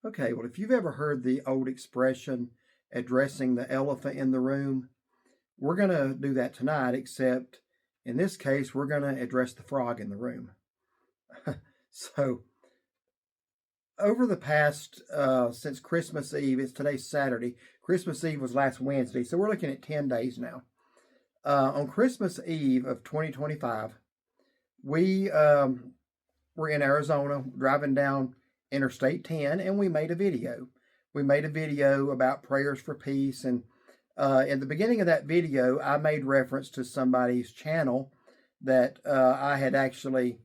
Okay, well, if you've ever heard the old expression, addressing the elephant in the room, we're going to do that tonight, except in this case, we're going to address the frog in the room. So, over the past, since Christmas Eve, it's today's Saturday. Christmas Eve was last Wednesday, so we're looking at 10 days now. On Christmas Eve of 2025, we were in Arizona driving down Interstate 10, and we made a video. We made a video about prayers for peace, and in the beginning of that video, I made reference to somebody's channel that I had actually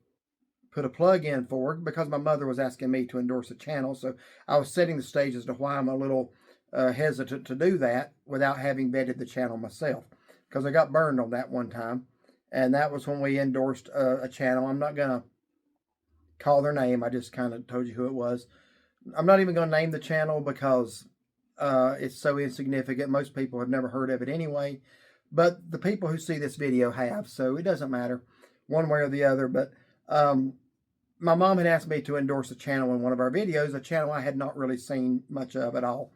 put a plug in for because my mother was asking me to endorse a channel. So I was setting the stage as to why I'm a little hesitant to do that without having vetted the channel myself, because I got burned on that one time. And that was when we endorsed a channel. I'm not going to call their name. I just kind of told you who it was. I'm not even going to name the channel because it's so insignificant. Most people have never heard of it anyway. But the people who see this video have, so it doesn't matter one way or the other. But my mom had asked me to endorse a channel in one of our videos, a channel I had not really seen much of at all.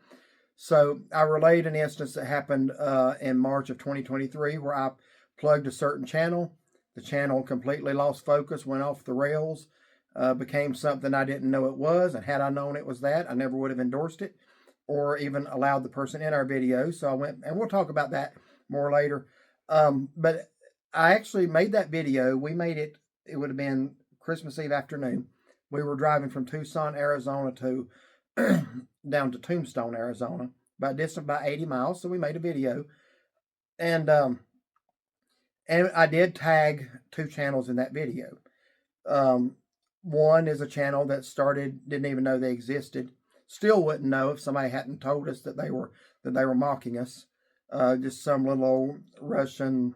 So I relayed an instance that happened in March of 2023 where I plugged a certain channel. The channel completely lost focus, went off the rails, became something I didn't know it was. And had I known it was that, I never would have endorsed it or even allowed the person in our video. So I went, and we'll talk about that more later. But I actually made that video. We made it, it would have been Christmas Eve afternoon. We were driving from Tucson, Arizona to down to Tombstone, Arizona, about distant by 80 miles. So we made a video, and I did tag two channels in that video. One is a channel that started, didn't even know they existed. Still wouldn't know if somebody hadn't told us that they were mocking us. Just some little old Russian.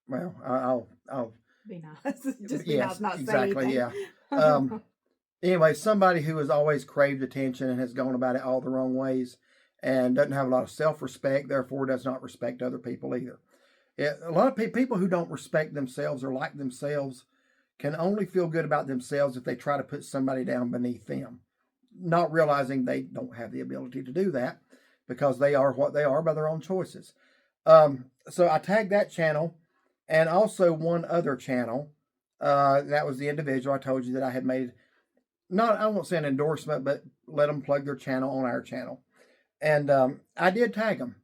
Well, I'll be nice. Just be yes, nice, not exactly, say anything. yeah. Anyway, somebody who has always craved attention and has gone about it all the wrong ways and doesn't have a lot of self-respect, therefore does not respect other people either. A lot of people who don't respect themselves or like themselves can only feel good about themselves if they try to put somebody down beneath them, not realizing they don't have the ability to do that because they are what they are by their own choices. So I tagged that channel and also one other channel. That was the individual I told you that I had made, not, I won't say an endorsement, but let them plug their channel on our channel. And I did tag them.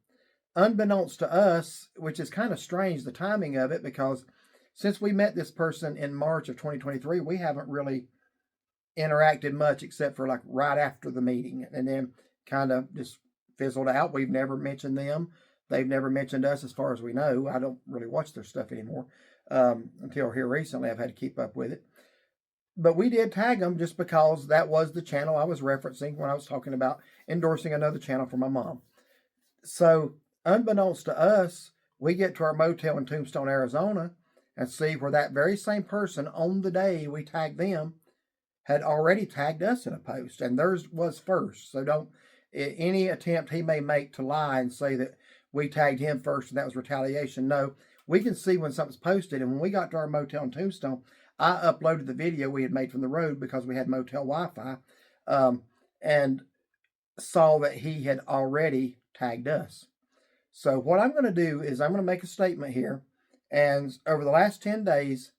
Unbeknownst to us, which is kind of strange, the timing of it, because since we met this person in March of 2023, we haven't really interacted much except for like right after the meeting, and then kind of just fizzled out. We've never mentioned them. They've never mentioned us as far as we know. I don't really watch their stuff anymore. Until here recently, I've had to keep up with it. But we did tag them just because that was the channel I was referencing when I was talking about endorsing another channel for my mom. So unbeknownst to us, we get to our motel in Tombstone, Arizona, and see where that very same person on the day we tagged them had already tagged us in a post, and theirs was first. So don't, any attempt he may make to lie and say that we tagged him first and that was retaliation. No, we can see when something's posted. And when we got to our motel in Tombstone, I uploaded the video we had made from the road because we had motel Wi-Fi, and saw that he had already tagged us. So what I'm going to do is I'm going to make a statement here. And over the last 10 days,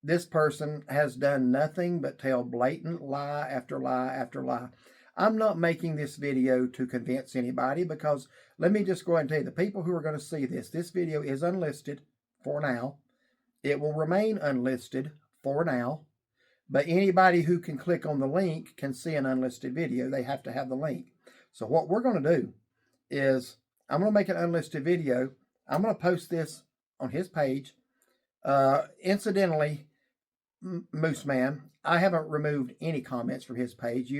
this person has done nothing but tell blatant lie after lie after lie. I'm not making this video to convince anybody, because let me just go ahead and tell you, the people who are going to see this video is unlisted for now. It will remain unlisted for now, but anybody who can click on the link can see an unlisted video. They have to have the link. So what we're going to do is I'm going to make an unlisted video. I'm going to post this on his page. Incidentally, Moose Man, I haven't removed any comments from his page.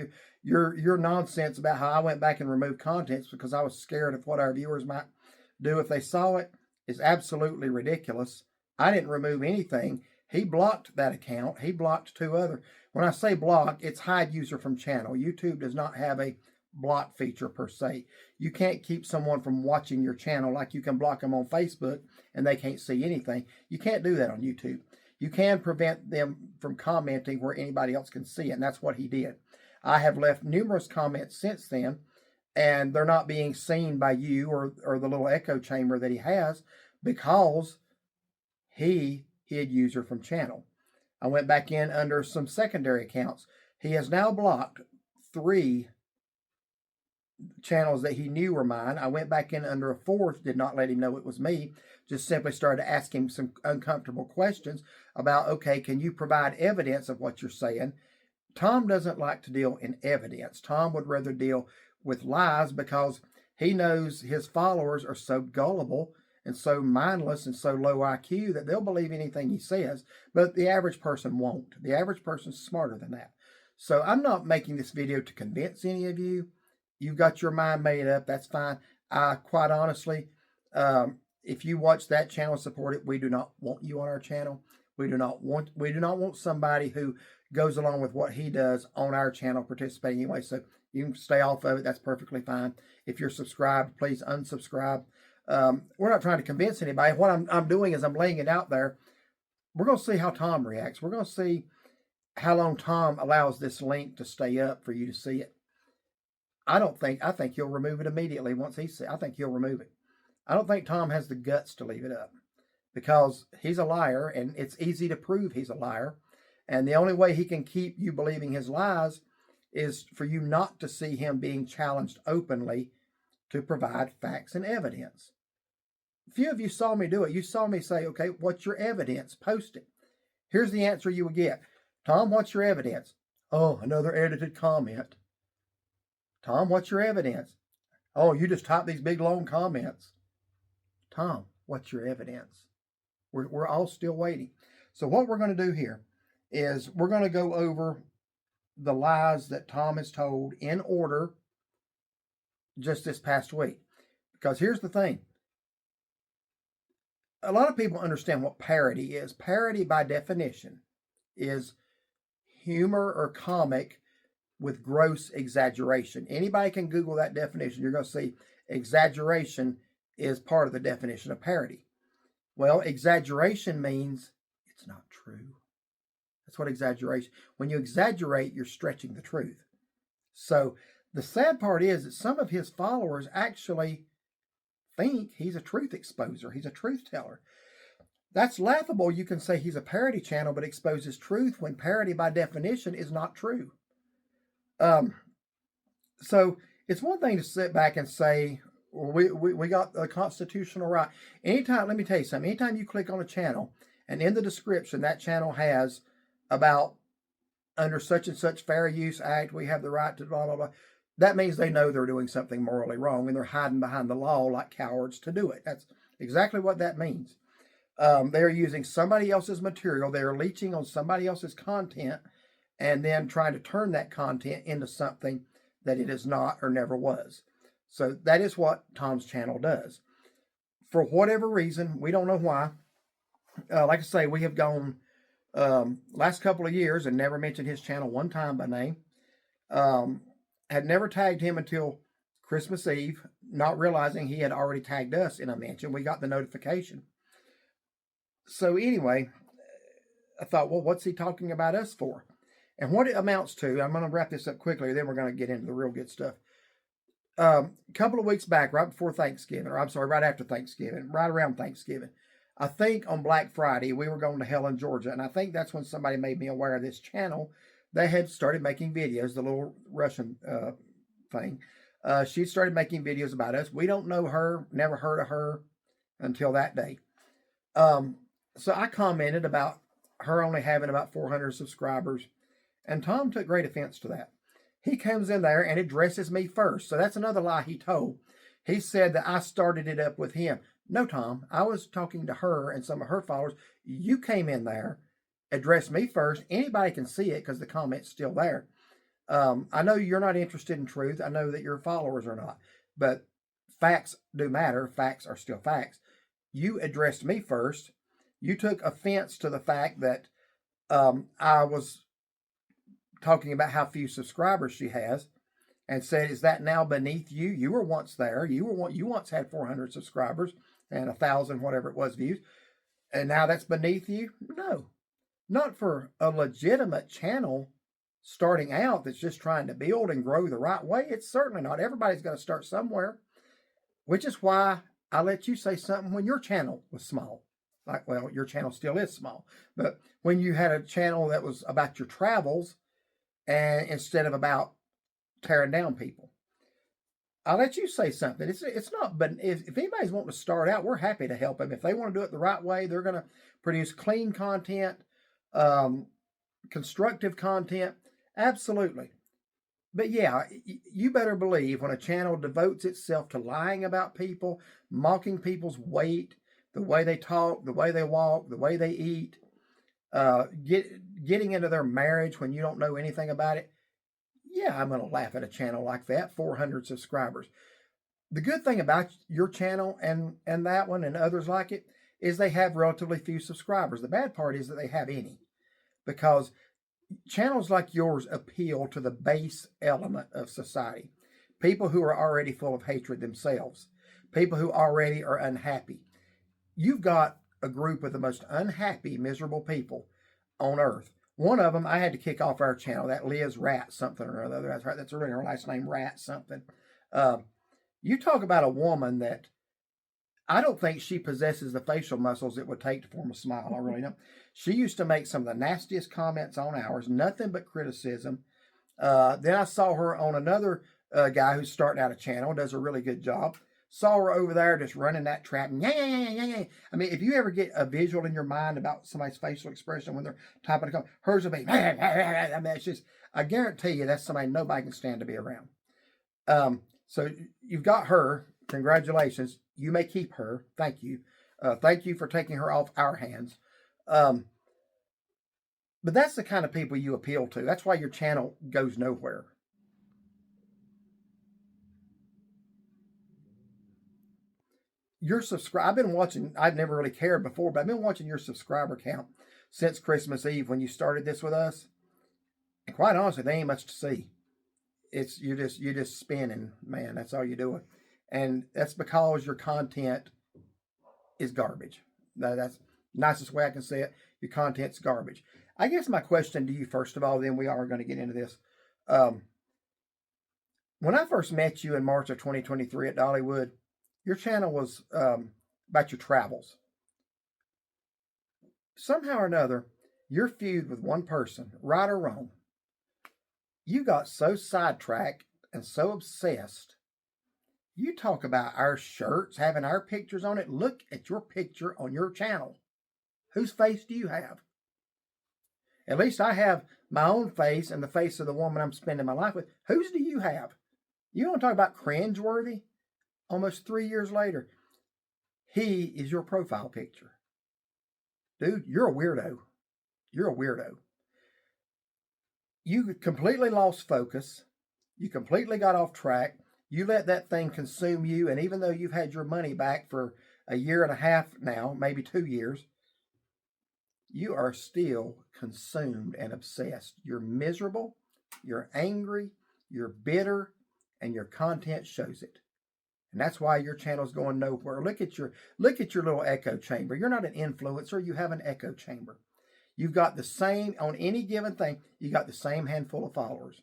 Your nonsense about how I went back and removed contents because I was scared of what our viewers might do if they saw it is absolutely ridiculous. I didn't remove anything. He blocked that account. He blocked two other. When I say block, it's hide user from channel. YouTube does not have a block feature per se. You can't keep someone from watching your channel like you can block them on Facebook and they can't see anything. You can't do that on YouTube. You can prevent them from commenting where anybody else can see it, and that's what he did. I have left numerous comments since then, and they're not being seen by you or the little echo chamber that he has because he hid user from channel. I went back in under some secondary accounts. He has now blocked 3 channels that he knew were mine. I went back in under a 4th, did not let him know it was me, just simply started to ask him some uncomfortable questions about, okay, can you provide evidence of what you're saying? Tom doesn't like to deal in evidence. Tom would rather deal with lies because he knows his followers are so gullible and so mindless and so low IQ that they'll believe anything he says, but the average person won't. The average person's smarter than that. So I'm not making this video to convince any of you. You've got your mind made up. That's fine. Quite honestly, if you watch that channel and support it, we do not want you on our channel. We do not want somebody who goes along with what he does on our channel participating anyway. So you can stay off of it. That's perfectly fine. If you're subscribed, please unsubscribe. We're not trying to convince anybody. What I'm doing is I'm laying it out there. We're going to see how Tom reacts. We're going to see how long Tom allows this link to stay up for you to see it. I think he'll remove it immediately once he sees. I think he'll remove it. I don't think Tom has the guts to leave it up because he's a liar and it's easy to prove he's a liar. And the only way he can keep you believing his lies is for you not to see him being challenged openly to provide facts and evidence. A few of you saw me do it. You saw me say, okay, what's your evidence? Post it. Here's the answer you would get. Tom, what's your evidence? Oh, another edited comment. Tom, what's your evidence? Oh, you just type these big long comments. Tom, what's your evidence? We're all still waiting. So what we're going to do here is we're going to go over the lies that Tom has told in order just this past week. Because here's the thing. A lot of people understand what parody is. Parody, by definition, is humor or comic with gross exaggeration. Anybody can Google that definition. You're going to see exaggeration is part of the definition of parody. Well, exaggeration means it's not true. That's what exaggeration. When you exaggerate, you're stretching the truth. So the sad part is that some of his followers actually think he's a truth exposer. He's a truth teller. That's laughable. You can say he's a parody channel, but exposes truth when parody by definition is not true. So it's one thing to sit back and say, we got the constitutional right. Anytime, let me tell you something, anytime you click on a channel and in the description, that channel has about under such and such fair use act, we have the right to blah, blah, blah. That means they know they're doing something morally wrong and they're hiding behind the law like cowards to do it. That's exactly what that means. They're using somebody else's material. They're leeching on somebody else's content and then trying to turn that content into something that it is not or never was. So that is what Tom's channel does. For whatever reason, we don't know why. Like I say, we have gone last couple of years and never mentioned his channel one time by name. Had never tagged him until Christmas Eve, not realizing he had already tagged us in a mention. We got the notification. So anyway, I thought, well, what's he talking about us for? And what it amounts to, I'm going to wrap this up quickly, then we're going to get into the real good stuff. A couple of weeks back, right before Thanksgiving, or I'm sorry, right after Thanksgiving, right around Thanksgiving, I think on Black Friday, we were going to Helen, Georgia, and I think that's when somebody made me aware of this channel. They had started making videos, the little Russian thing. She started making videos about us. We don't know her, never heard of her until that day. So I commented about her only having about 400 subscribers, and Tom took great offense to that. He comes in there and addresses me first. So that's another lie he told. He said that I started it up with him. No, Tom, I was talking to her and some of her followers. You came in there, addressed me first. Anybody can see it because the comment's still there. I know you're not interested in truth. I know that your followers are not. But facts do matter. Facts are still facts. You addressed me first. You took offense to the fact that I was talking about how few subscribers she has and said, is that now beneath you? You were once there. You once had 400 subscribers and 1,000, whatever it was, views. And now that's beneath you? No, not for a legitimate channel starting out that's just trying to build and grow the right way, it's certainly not. Everybody's got to start somewhere, which is why I let you say something when your channel was small. Like, well, your channel still is small, but when you had a channel that was about your travels and instead of about tearing down people, I'll let you say something. It's not, but if anybody's wanting to start out, we're happy to help them. If they want to do it the right way, they're going to produce clean content, constructive content. Absolutely. But yeah, you better believe when a channel devotes itself to lying about people, mocking people's weight, the way they talk, the way they walk, the way they eat, getting into their marriage when you don't know anything about it, yeah, I'm going to laugh at a channel like that, 400 subscribers. The good thing about your channel and that one and others like it is they have relatively few subscribers. The bad part is that they have any, because channels like yours appeal to the base element of society. People who are already full of hatred themselves. People who already are unhappy. You've got a group of the most unhappy, miserable people on earth. One of them, I had to kick off our channel, that Liz Rat something or other. That's right. That's really her last name, Rat something. You talk about a woman that I don't think she possesses the facial muscles it would take to form a smile. I really don't. She used to make some of the nastiest comments on ours, nothing but criticism. Then I saw her on another guy who's starting out a channel, does a really good job. Saw her over there just running that trap. I mean, if you ever get a visual in your mind about somebody's facial expression when they're typing a comment, hers will be, I mean, it's just, I guarantee you that's somebody nobody can stand to be around. So you've got her. Congratulations. You may keep her. Thank you. Thank you for taking her off our hands. But that's the kind of people you appeal to. That's why your channel goes nowhere. Your subscribe. I've been watching. I've never really cared before, but I've been watching your subscriber count since Christmas Eve when you started this with us. And quite honestly, they ain't much to see. It's you're just spinning, man. That's all you're doing, and that's because your content is garbage. That's the nicest way I can say it. Your content's garbage. I guess my question to you, first of all, then we are going to get into this. When I first met you in March of 2023 at Dollywood, your channel was about your travels. Somehow or another, your feud with one person, right or wrong, you got so sidetracked and so obsessed. You talk about our shirts having our pictures on it. Look at your picture on your channel. Whose face do you have? At least I have my own face and the face of the woman I'm spending my life with. Whose do you have? You want to talk about cringeworthy? Almost 3 years later, he is your profile picture. Dude, you're a weirdo. You're a weirdo. You completely lost focus. You completely got off track. You let that thing consume you. And even though you've had your money back for a year and a half now, maybe 2 years, you are still consumed and obsessed. You're miserable. You're angry. You're bitter. And your content shows it. And that's why your channel's going nowhere. Look at your little echo chamber. You're not an influencer. You have an echo chamber. You've got the same, on any given thing, you got the same handful of followers.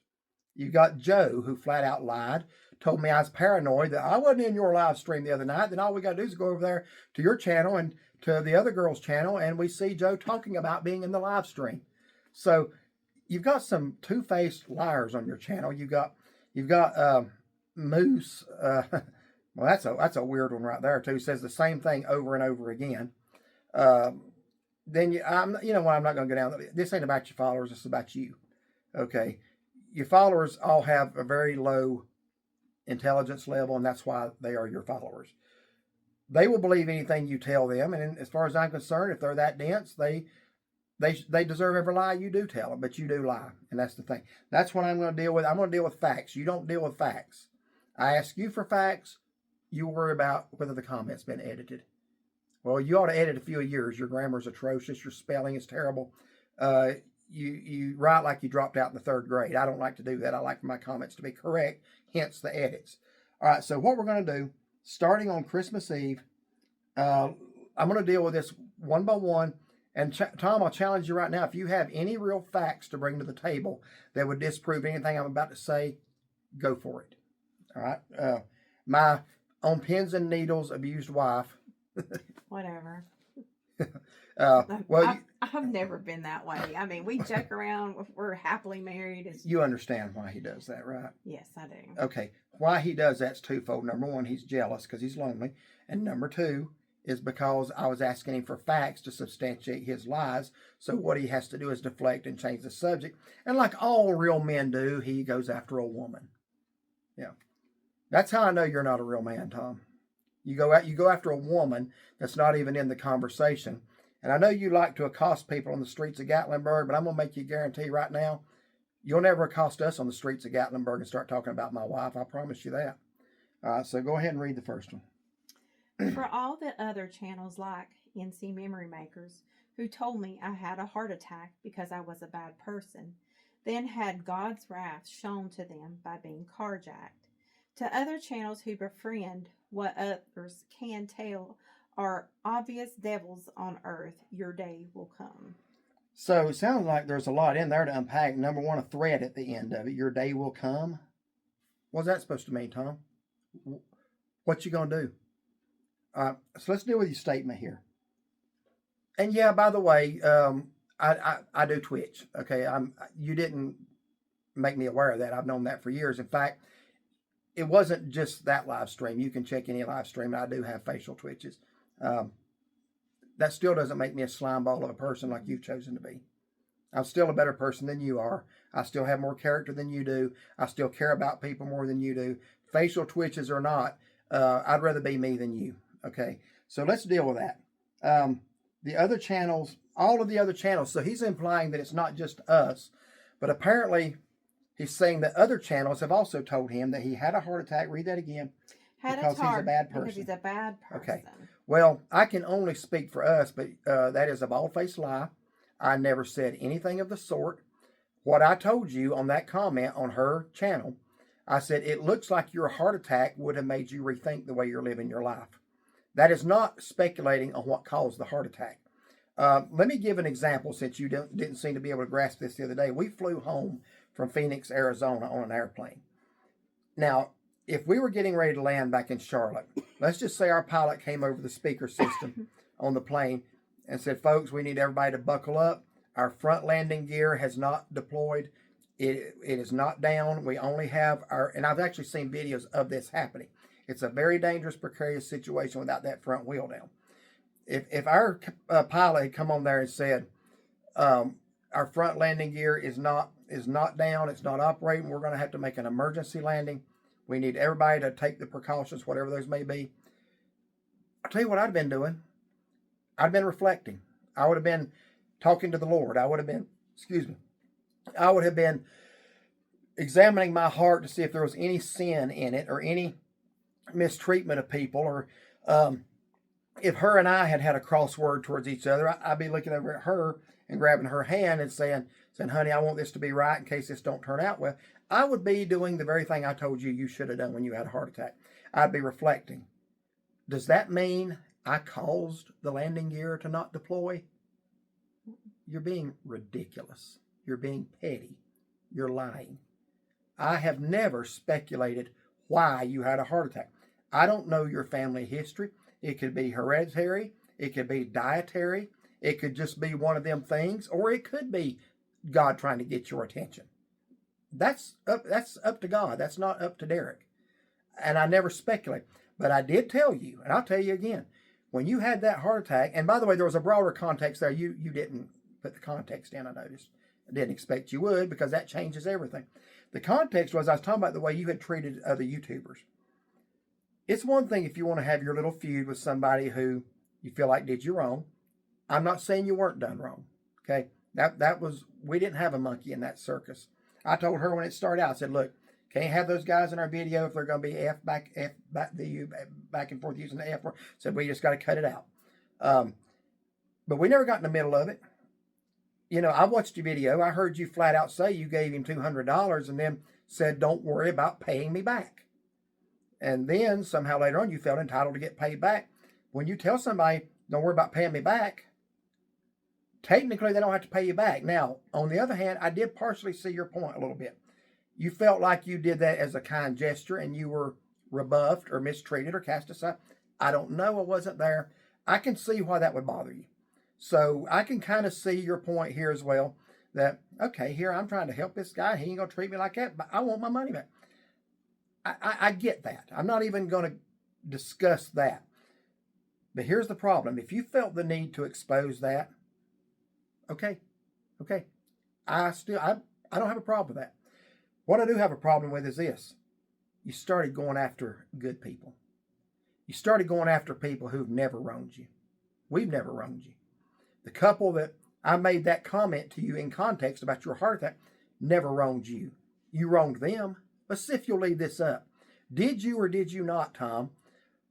You got Joe, who flat out lied, told me I was paranoid that I wasn't in your live stream the other night. Then all we got to do is go over there to your channel and to the other girl's channel, and we see Joe talking about being in the live stream. So you've got some two-faced liars on your channel. You've got Moose. Well, that's a weird one right there too. Says the same thing over and over again. Then I'm not going to go down. This ain't about your followers. It's about you. Okay, your followers all have a very low intelligence level, and that's why they are your followers. They will believe anything you tell them, and as far as I'm concerned, if they're that dense, they deserve every lie you do tell them. But you do lie, and that's the thing. That's what I'm going to deal with. I'm going to deal with facts. You don't deal with facts. I ask you for facts. You worry about whether the comment's been edited. Well, you ought to edit a few of yours. Your grammar's atrocious. Your spelling is terrible. You write like you dropped out in the 3rd grade. I don't like to do that. I like for my comments to be correct, hence the edits. All right, so what we're going to do, starting on Christmas Eve, I'm going to deal with this one by one, And Tom, I'll challenge you right now. If you have any real facts to bring to the table that would disprove anything I'm about to say, go for it. All right. My on pins and needles abused wife. Whatever. Well, I've never been that way. I mean, we joke around. We're happily married. You understand why he does that, right? Yes, I do. Okay. Why he does that's twofold. Number one, he's jealous because he's lonely. And number two is because I was asking him for facts to substantiate his lies. So what he has to do is deflect and change the subject. And like all real men do, he goes after a woman. Yeah. That's how I know you're not a real man, Tom. You go after a woman that's not even in the conversation. And I know you like to accost people on the streets of Gatlinburg, but I'm going to make you guarantee right now, you'll never accost us on the streets of Gatlinburg and start talking about my wife. I promise you that. All right, so go ahead and read the first one. For all the other channels like NC Memory Makers, who told me I had a heart attack because I was a bad person, then had God's wrath shown to them by being carjacked. To other channels who befriend what others can tell are obvious devils on earth, your day will come. So it sounds like there's a lot in there to unpack. Number one, a threat at the end of it. Your day will come. What's that supposed to mean, Tom? What you going to do? So let's deal with your statement here. And yeah, by the way, I do Twitch. Okay, you didn't make me aware of that. I've known that for years. In fact, it wasn't just that live stream. You can check any live stream. I do have facial twitches. That still doesn't make me a slime ball of a person like you've chosen to be. I'm still a better person than you are. I still have more character than you do. I still care about people more than you do. Facial twitches or not, I'd rather be me than you. Okay, so let's deal with that. The other channels, all of the other channels, so he's implying that it's not just us, but apparently he's saying that other channels have also told him that he had a heart attack. Read that again. Because he's a bad person. Because he's a bad person. Okay. Well, I can only speak for us, but that is a bald-faced lie. I never said anything of the sort. What I told you on that comment on her channel, I said, it looks like your heart attack would have made you rethink the way you're living your life. That is not speculating on what caused the heart attack. Let me give an example since you didn't seem to be able to grasp this the other day. We flew home from Phoenix, Arizona on an airplane. Now, if we were getting ready to land back in Charlotte, let's just say our pilot came over the speaker system on the plane and said, folks, we need everybody to buckle up. Our front landing gear has not deployed. It is not down. We only have and I've actually seen videos of this happening. It's a very dangerous, precarious situation without that front wheel down. If our pilot had come on there and said, our front landing gear is not down, it's not operating, we're going to have to make an emergency landing. We need everybody to take the precautions, whatever those may be. I'll tell you what I'd been doing. I'd been reflecting. I would have been talking to the Lord. I would have been examining my heart to see if there was any sin in it or any mistreatment of people, or if her and I had a crossword towards each other, I'd be looking over at her and grabbing her hand and saying, honey, I want this to be right in case this don't turn out well. I would be doing the very thing I told you should have done when you had a heart attack. I'd be reflecting. Does that mean I caused the landing gear to not deploy? You're being ridiculous. You're being petty. You're lying. I have never speculated why you had a heart attack. I don't know your family history. It could be hereditary. It could be dietary. It could just be one of them things, or it could be God trying to get your attention. That's up to God. That's not up to Derek. And I never speculate. But I did tell you, and I'll tell you again, when you had that heart attack, and by the way, there was a broader context there. You didn't put the context in, I noticed. I didn't expect you would, because that changes everything. The context was I was talking about the way you had treated other YouTubers. It's one thing if you want to have your little feud with somebody who you feel like did you wrong. I'm not saying you weren't done wrong. Okay? That was, we didn't have a monkey in that circus. I told her when it started out, I said, look, can't have those guys in our video if they're going to be back and forth using the F word. Said we just got to cut it out. But we never got in the middle of it. You know, I watched your video. I heard you flat out say you gave him $200 and then said, don't worry about paying me back. And then somehow later on you felt entitled to get paid back. When you tell somebody, don't worry about paying me back, technically they don't have to pay you back. Now, on the other hand, I did partially see your point a little bit. You felt like you did that as a kind gesture and you were rebuffed or mistreated or cast aside. I don't know. I wasn't there. I can see why that would bother you. So I can kind of see your point here as well, that, okay, here I'm trying to help this guy. He ain't going to treat me like that, but I want my money back. I get that. I'm not even going to discuss that. But here's the problem. If you felt the need to expose that, okay. I don't have a problem with that. What I do have a problem with is this. You started going after good people. You started going after people who've never wronged you. We've never wronged you. The couple that I made that comment to you in context about your heart attack never wronged you. You wronged them. Let's see if you'll leave this up. Did you or did you not, Tom,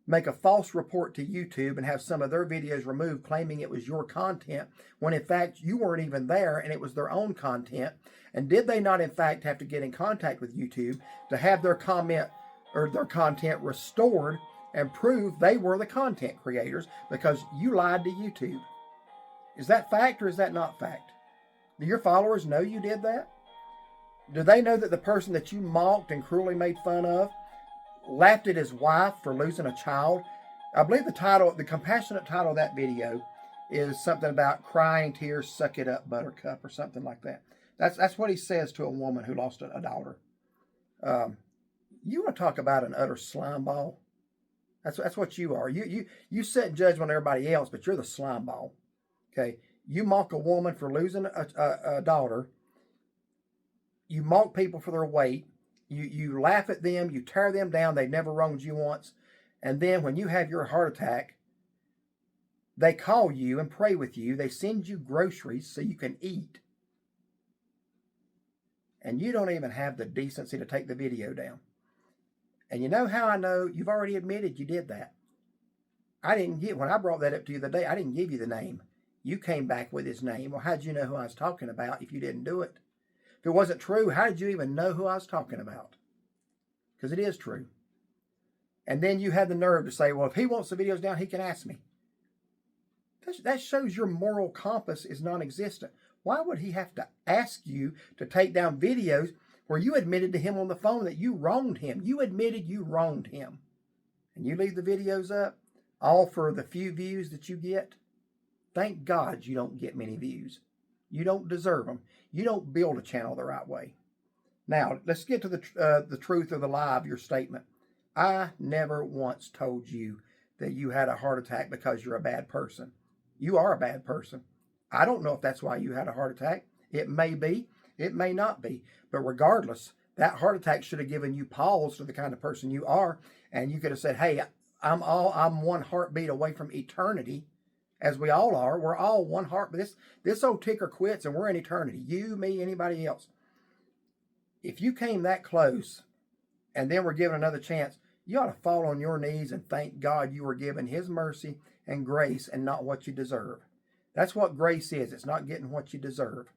make a false report to YouTube and have some of their videos removed claiming it was your content when in fact you weren't even there and it was their own content? And did they not in fact have to get in contact with YouTube to have their comment or their content restored and prove they were the content creators because you lied to YouTube? Is that fact or is that not fact? Do your followers know you did that? Do they know that the person that you mocked and cruelly made fun of laughed at his wife for losing a child? I believe the compassionate title of that video is something about crying tears, suck it up, buttercup, or something like that. That's what he says to a woman who lost a daughter. You want to talk about an utter slime ball? That's what you are. You set judgment on everybody else, but you're the slime ball. Okay, you mock a woman for losing a daughter. You mock people for their weight. You laugh at them. You tear them down. They never wronged you once. And then when you have your heart attack, they call you and pray with you. They send you groceries so you can eat. And you don't even have the decency to take the video down. And you know how I know? You've already admitted you did that. When I brought that up to you the other day, I didn't give you the name. You came back with his name. Well, how'd you know who I was talking about if you didn't do it? If it wasn't true, how did you even know who I was talking about? Because it is true. And then you had the nerve to say, well, if he wants the videos down, he can ask me. That shows your moral compass is non-existent. Why would he have to ask you to take down videos where you admitted to him on the phone that you wronged him? You admitted you wronged him. And you leave the videos up, all for the few views that you get? Thank God you don't get many views. You don't deserve them. You don't build a channel the right way. Now, let's get to the truth or the lie of your statement. I never once told you that you had a heart attack because you're a bad person. You are a bad person. I don't know if that's why you had a heart attack. It may be. It may not be. But regardless, that heart attack should have given you pause to the kind of person you are. And you could have said, hey, I'm one heartbeat away from eternity. As we all are. We're all one heart. But this old ticker quits and we're in eternity. You, me, anybody else. If you came that close and then were given another chance, you ought to fall on your knees and thank God you were given his mercy and grace and not what you deserve. That's what grace is. It's not getting what you deserve.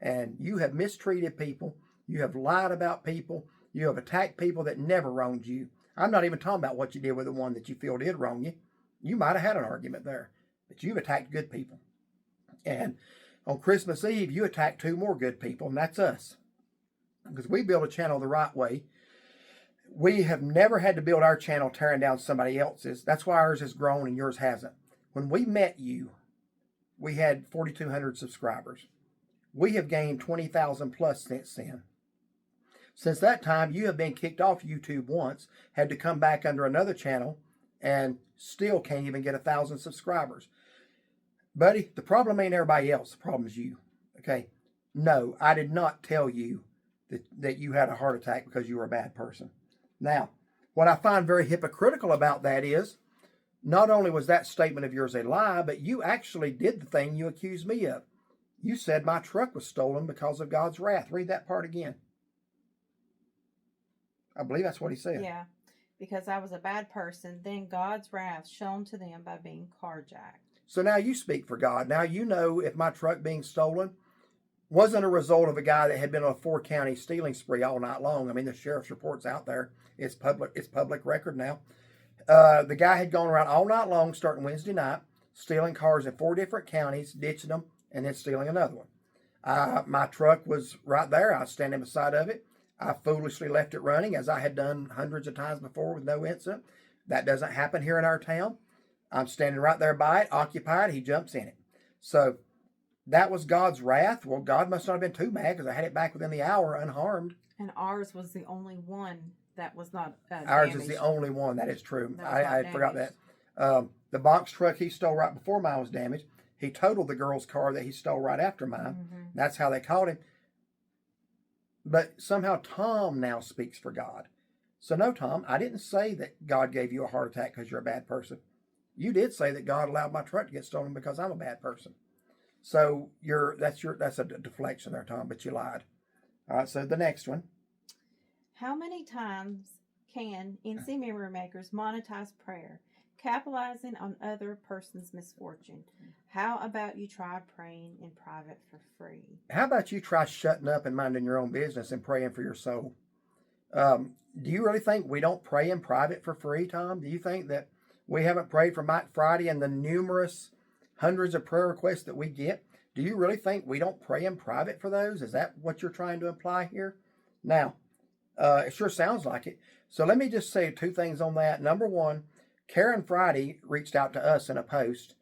And you have mistreated people. You have lied about people. You have attacked people that never wronged you. I'm not even talking about what you did with the one that you feel did wrong you. You might have had an argument there. But you've attacked good people. And on Christmas Eve, you attacked 2 more good people, and that's us. Because we build a channel the right way. We have never had to build our channel tearing down somebody else's. That's why ours has grown and yours hasn't. When we met you, we had 4,200 subscribers. We have gained 20,000 plus since then. Since that time, you have been kicked off YouTube once, had to come back under another channel, and still can't even get 1,000 subscribers. Buddy, the problem ain't everybody else. The problem is you. Okay? No, I did not tell you that you had a heart attack because you were a bad person. Now, what I find very hypocritical about that is, not only was that statement of yours a lie, but you actually did the thing you accused me of. You said my truck was stolen because of God's wrath. Read that part again. I believe that's what he said. Yeah, because I was a bad person, then God's wrath shown to them by being carjacked. So now you speak for God. Now you know if my truck being stolen wasn't a result of a guy that had been on a 4-county stealing spree all night long. I mean, the sheriff's report's out there. It's public record now. The guy had gone around all night long, starting Wednesday night, stealing cars in 4 different counties, ditching them, and then stealing another one. My truck was right there. I was standing beside of it. I foolishly left it running, as I had done hundreds of times before with no incident. That doesn't happen here in our town. I'm standing right there by it, occupied. He jumps in it. So that was God's wrath. Well, God must not have been too mad because I had it back within the hour unharmed. And ours was the only one that was not Ours damaged. is the only one. That is true. That was I not forgot that. damaged. The box truck he stole right before mine was damaged. He totaled the girl's car that he stole right after mine. Mm-hmm. That's how they caught him. But somehow Tom now speaks for God. So no, Tom, I didn't say that God gave you a heart attack because you're a bad person. You did say that God allowed my truck to get stolen because I'm a bad person. So that's a deflection there, Tom, but you lied. All right, so the next one. How many times can NC Memory Makers monetize prayer, capitalizing on other person's misfortune? How about you try praying in private for free? How about you try shutting up and minding your own business and praying for your soul? Do you really think we don't pray in private for free, Tom? Do you think that we haven't prayed for Mike Friday and the numerous hundreds of prayer requests that we get? Do you really think we don't pray in private for those? Is that what you're trying to imply here? Now, it sure sounds like it. So let me just say two things on that. Number one, Karen Friday reached out to us in a post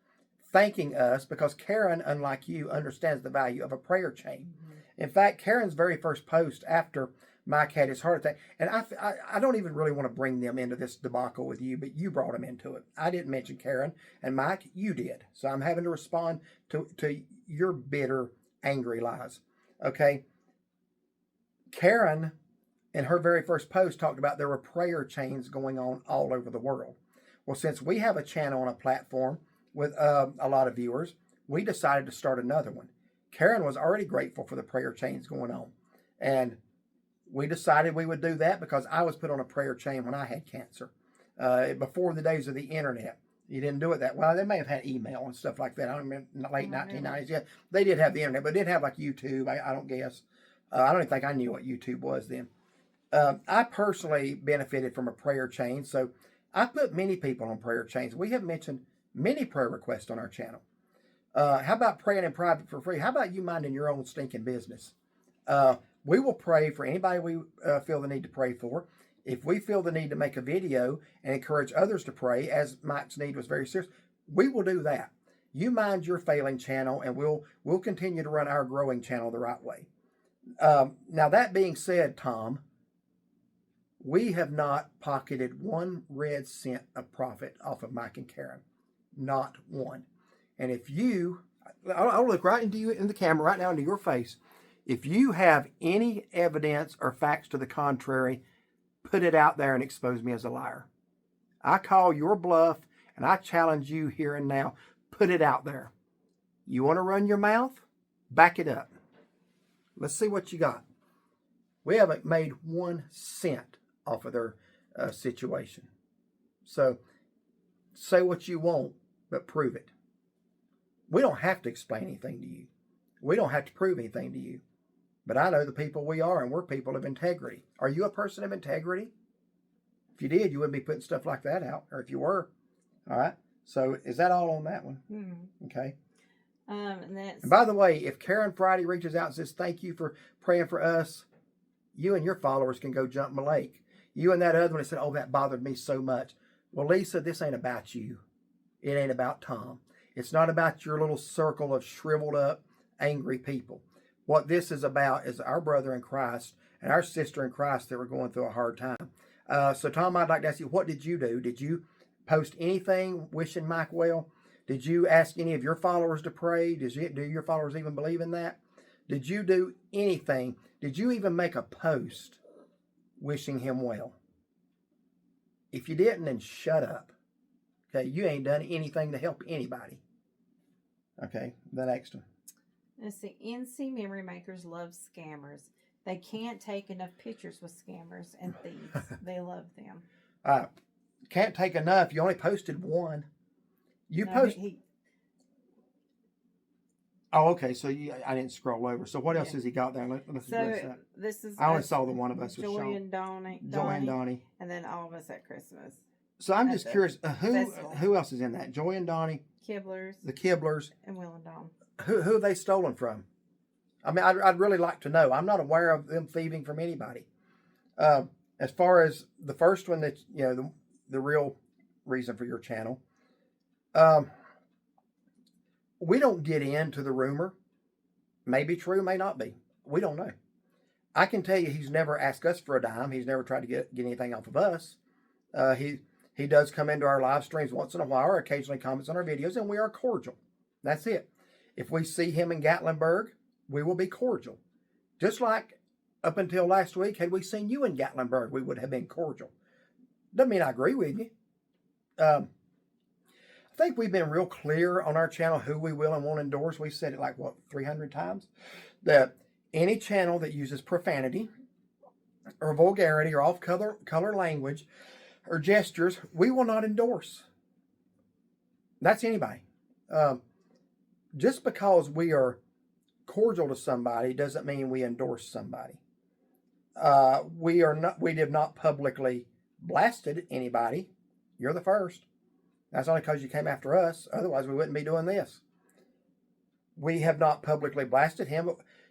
thanking us because Karen, unlike you, understands the value of a prayer chain. Mm-hmm. In fact, Karen's very first post after Mike had his heart attack, and I don't even really want to bring them into this debacle with you, but you brought them into it. I didn't mention Karen, and Mike, you did. So I'm having to respond to your bitter, angry lies. Okay? Karen, in her very first post, talked about there were prayer chains going on all over the world. Well, since we have a channel and a platform with a lot of viewers, we decided to start another one. Karen was already grateful for the prayer chains going on, and we decided we would do that because I was put on a prayer chain when I had cancer. Before the days of the internet. You didn't do it that well. They may have had email and stuff like that. I don't remember in the late 1990s. Yeah, they did have the internet, but they didn't have like YouTube. I don't guess. I don't even think I knew what YouTube was then. I personally benefited from a prayer chain, so I put many people on prayer chains. We have mentioned many prayer requests on our channel. How about praying in private for free? How about you minding your own stinking business? We will pray for anybody we feel the need to pray for. If we feel the need to make a video and encourage others to pray, as Mike's need was very serious, we will do that. You mind your failing channel, and we'll continue to run our growing channel the right way. Now, that being said, Tom, we have not pocketed 1 red cent of profit off of Mike and Karen. Not one. And if you, I'll look right into you in the camera right now into your face. If you have any evidence or facts to the contrary, put it out there and expose me as a liar. I call your bluff and I challenge you here and now. Put it out there. You want to run your mouth? Back it up. Let's see what you got. We haven't made 1 cent off of their situation. So say what you want, but prove it. We don't have to explain anything to you. We don't have to prove anything to you. But I know the people we are, and we're people of integrity. Are you a person of integrity? If you did, you wouldn't be putting stuff like that out. Or if you were. All right. So is that all on that one? Mm-hmm. Okay. And by the way, if Karen Friday reaches out and says, thank you for praying for us, you and your followers can go jump in the lake. You and that other one that said, oh, that bothered me so much. Well, Lisa, this ain't about you. It ain't about Tom. It's not about your little circle of shriveled up, angry people. What this is about is our brother in Christ and our sister in Christ that were going through a hard time. So, Tom, I'd like to ask you, what did you do? Did you post anything wishing Mike well? Did you ask any of your followers to pray? Do your followers even believe in that? Did you do anything? Did you even make a post wishing him well? If you didn't, then shut up. Okay, you ain't done anything to help anybody. Okay, the next one. Let's see. NC Memory Makers love scammers. They can't take enough pictures with scammers and thieves. They love them. Can't take enough. You only posted 1. You posted. Oh, okay. So I didn't scroll over. So what else has he got there? Let's address that. This is. I only saw the one of us with Joy Sean. and Donnie. Joy and Donnie. And then all of us at Christmas. So I'm just curious, festival. who else is in that? Joy and Donnie. Kibblers. The Kibblers. And Will and Dawn. Who have they stolen from? I mean, I'd really like to know. I'm not aware of them thieving from anybody. As far as the first one, that the real reason for your channel, we don't get into the rumor. Maybe true, may not be. We don't know. I can tell you, he's never asked us for a dime. He's never tried to get anything off of us. He does come into our live streams once in a while, or occasionally comments on our videos, and we are cordial. That's it. If we see him in Gatlinburg, we will be cordial. Just like up until last week, had we seen you in Gatlinburg, we would have been cordial. Doesn't mean I agree with you. I think we've been real clear on our channel who we will and won't endorse. We said it like, 300 times? That any channel that uses profanity or vulgarity or off-color language or gestures, we will not endorse. That's anybody. Just because we are cordial to somebody doesn't mean we endorse somebody. We have not publicly blasted anybody. You're the first. That's only because you came after us. Otherwise, we wouldn't be doing this. We have not publicly blasted him.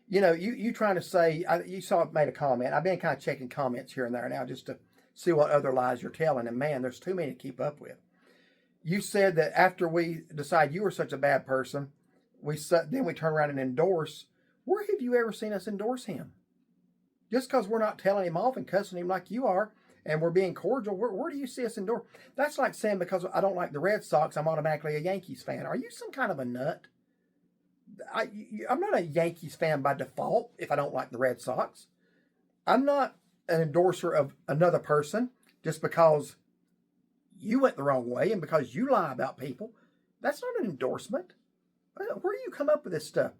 You trying to say, you saw it made a comment. I've been kind of checking comments here and there now just to see what other lies you're telling. And man, there's too many to keep up with. You said that after we decide you were such a bad person, then we turn around and endorse. Where have you ever seen us endorse him? Just because we're not telling him off and cussing him like you are, and we're being cordial, where do you see us endorse? That's like saying because I don't like the Red Sox, I'm automatically a Yankees fan. Are you some kind of a nut? I'm not a Yankees fan by default if I don't like the Red Sox. I'm not an endorser of another person just because you went the wrong way and because you lie about people. That's not an endorsement. Where do you come up with this stuff?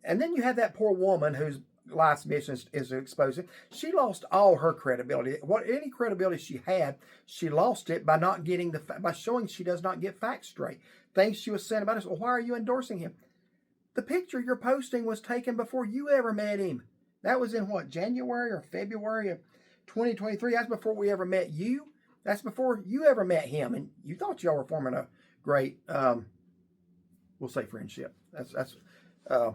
And then you have that poor woman whose life's mission is exposing. She lost all her credibility. Any credibility she had, she lost it by not getting by showing she does not get facts straight. Things she was saying about us. Well, why are you endorsing him? The picture you're posting was taken before you ever met him. That was in January or February of 2023. That's before we ever met you. That's before you ever met him, and you thought y'all were forming a great, we'll say friendship. I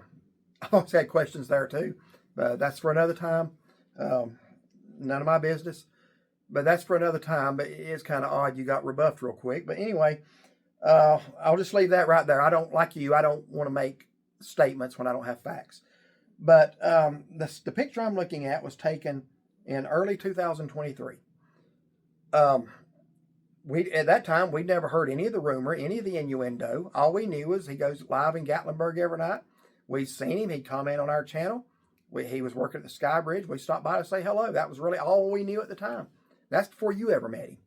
always had questions there too. That's for another time. None of my business. But that's for another time. But it is kind of odd you got rebuffed real quick. But anyway, I'll just leave that right there. I don't like you. I don't want to make statements when I don't have facts. But the picture I'm looking at was taken in early 2023. At that time, we'd never heard any of the rumor, any of the innuendo. All we knew was he goes live in Gatlinburg every night. We'd seen him. He'd comment on our channel. He was working at the Sky Bridge. We stopped by to say hello. That was really all we knew at the time. That's before you ever met him.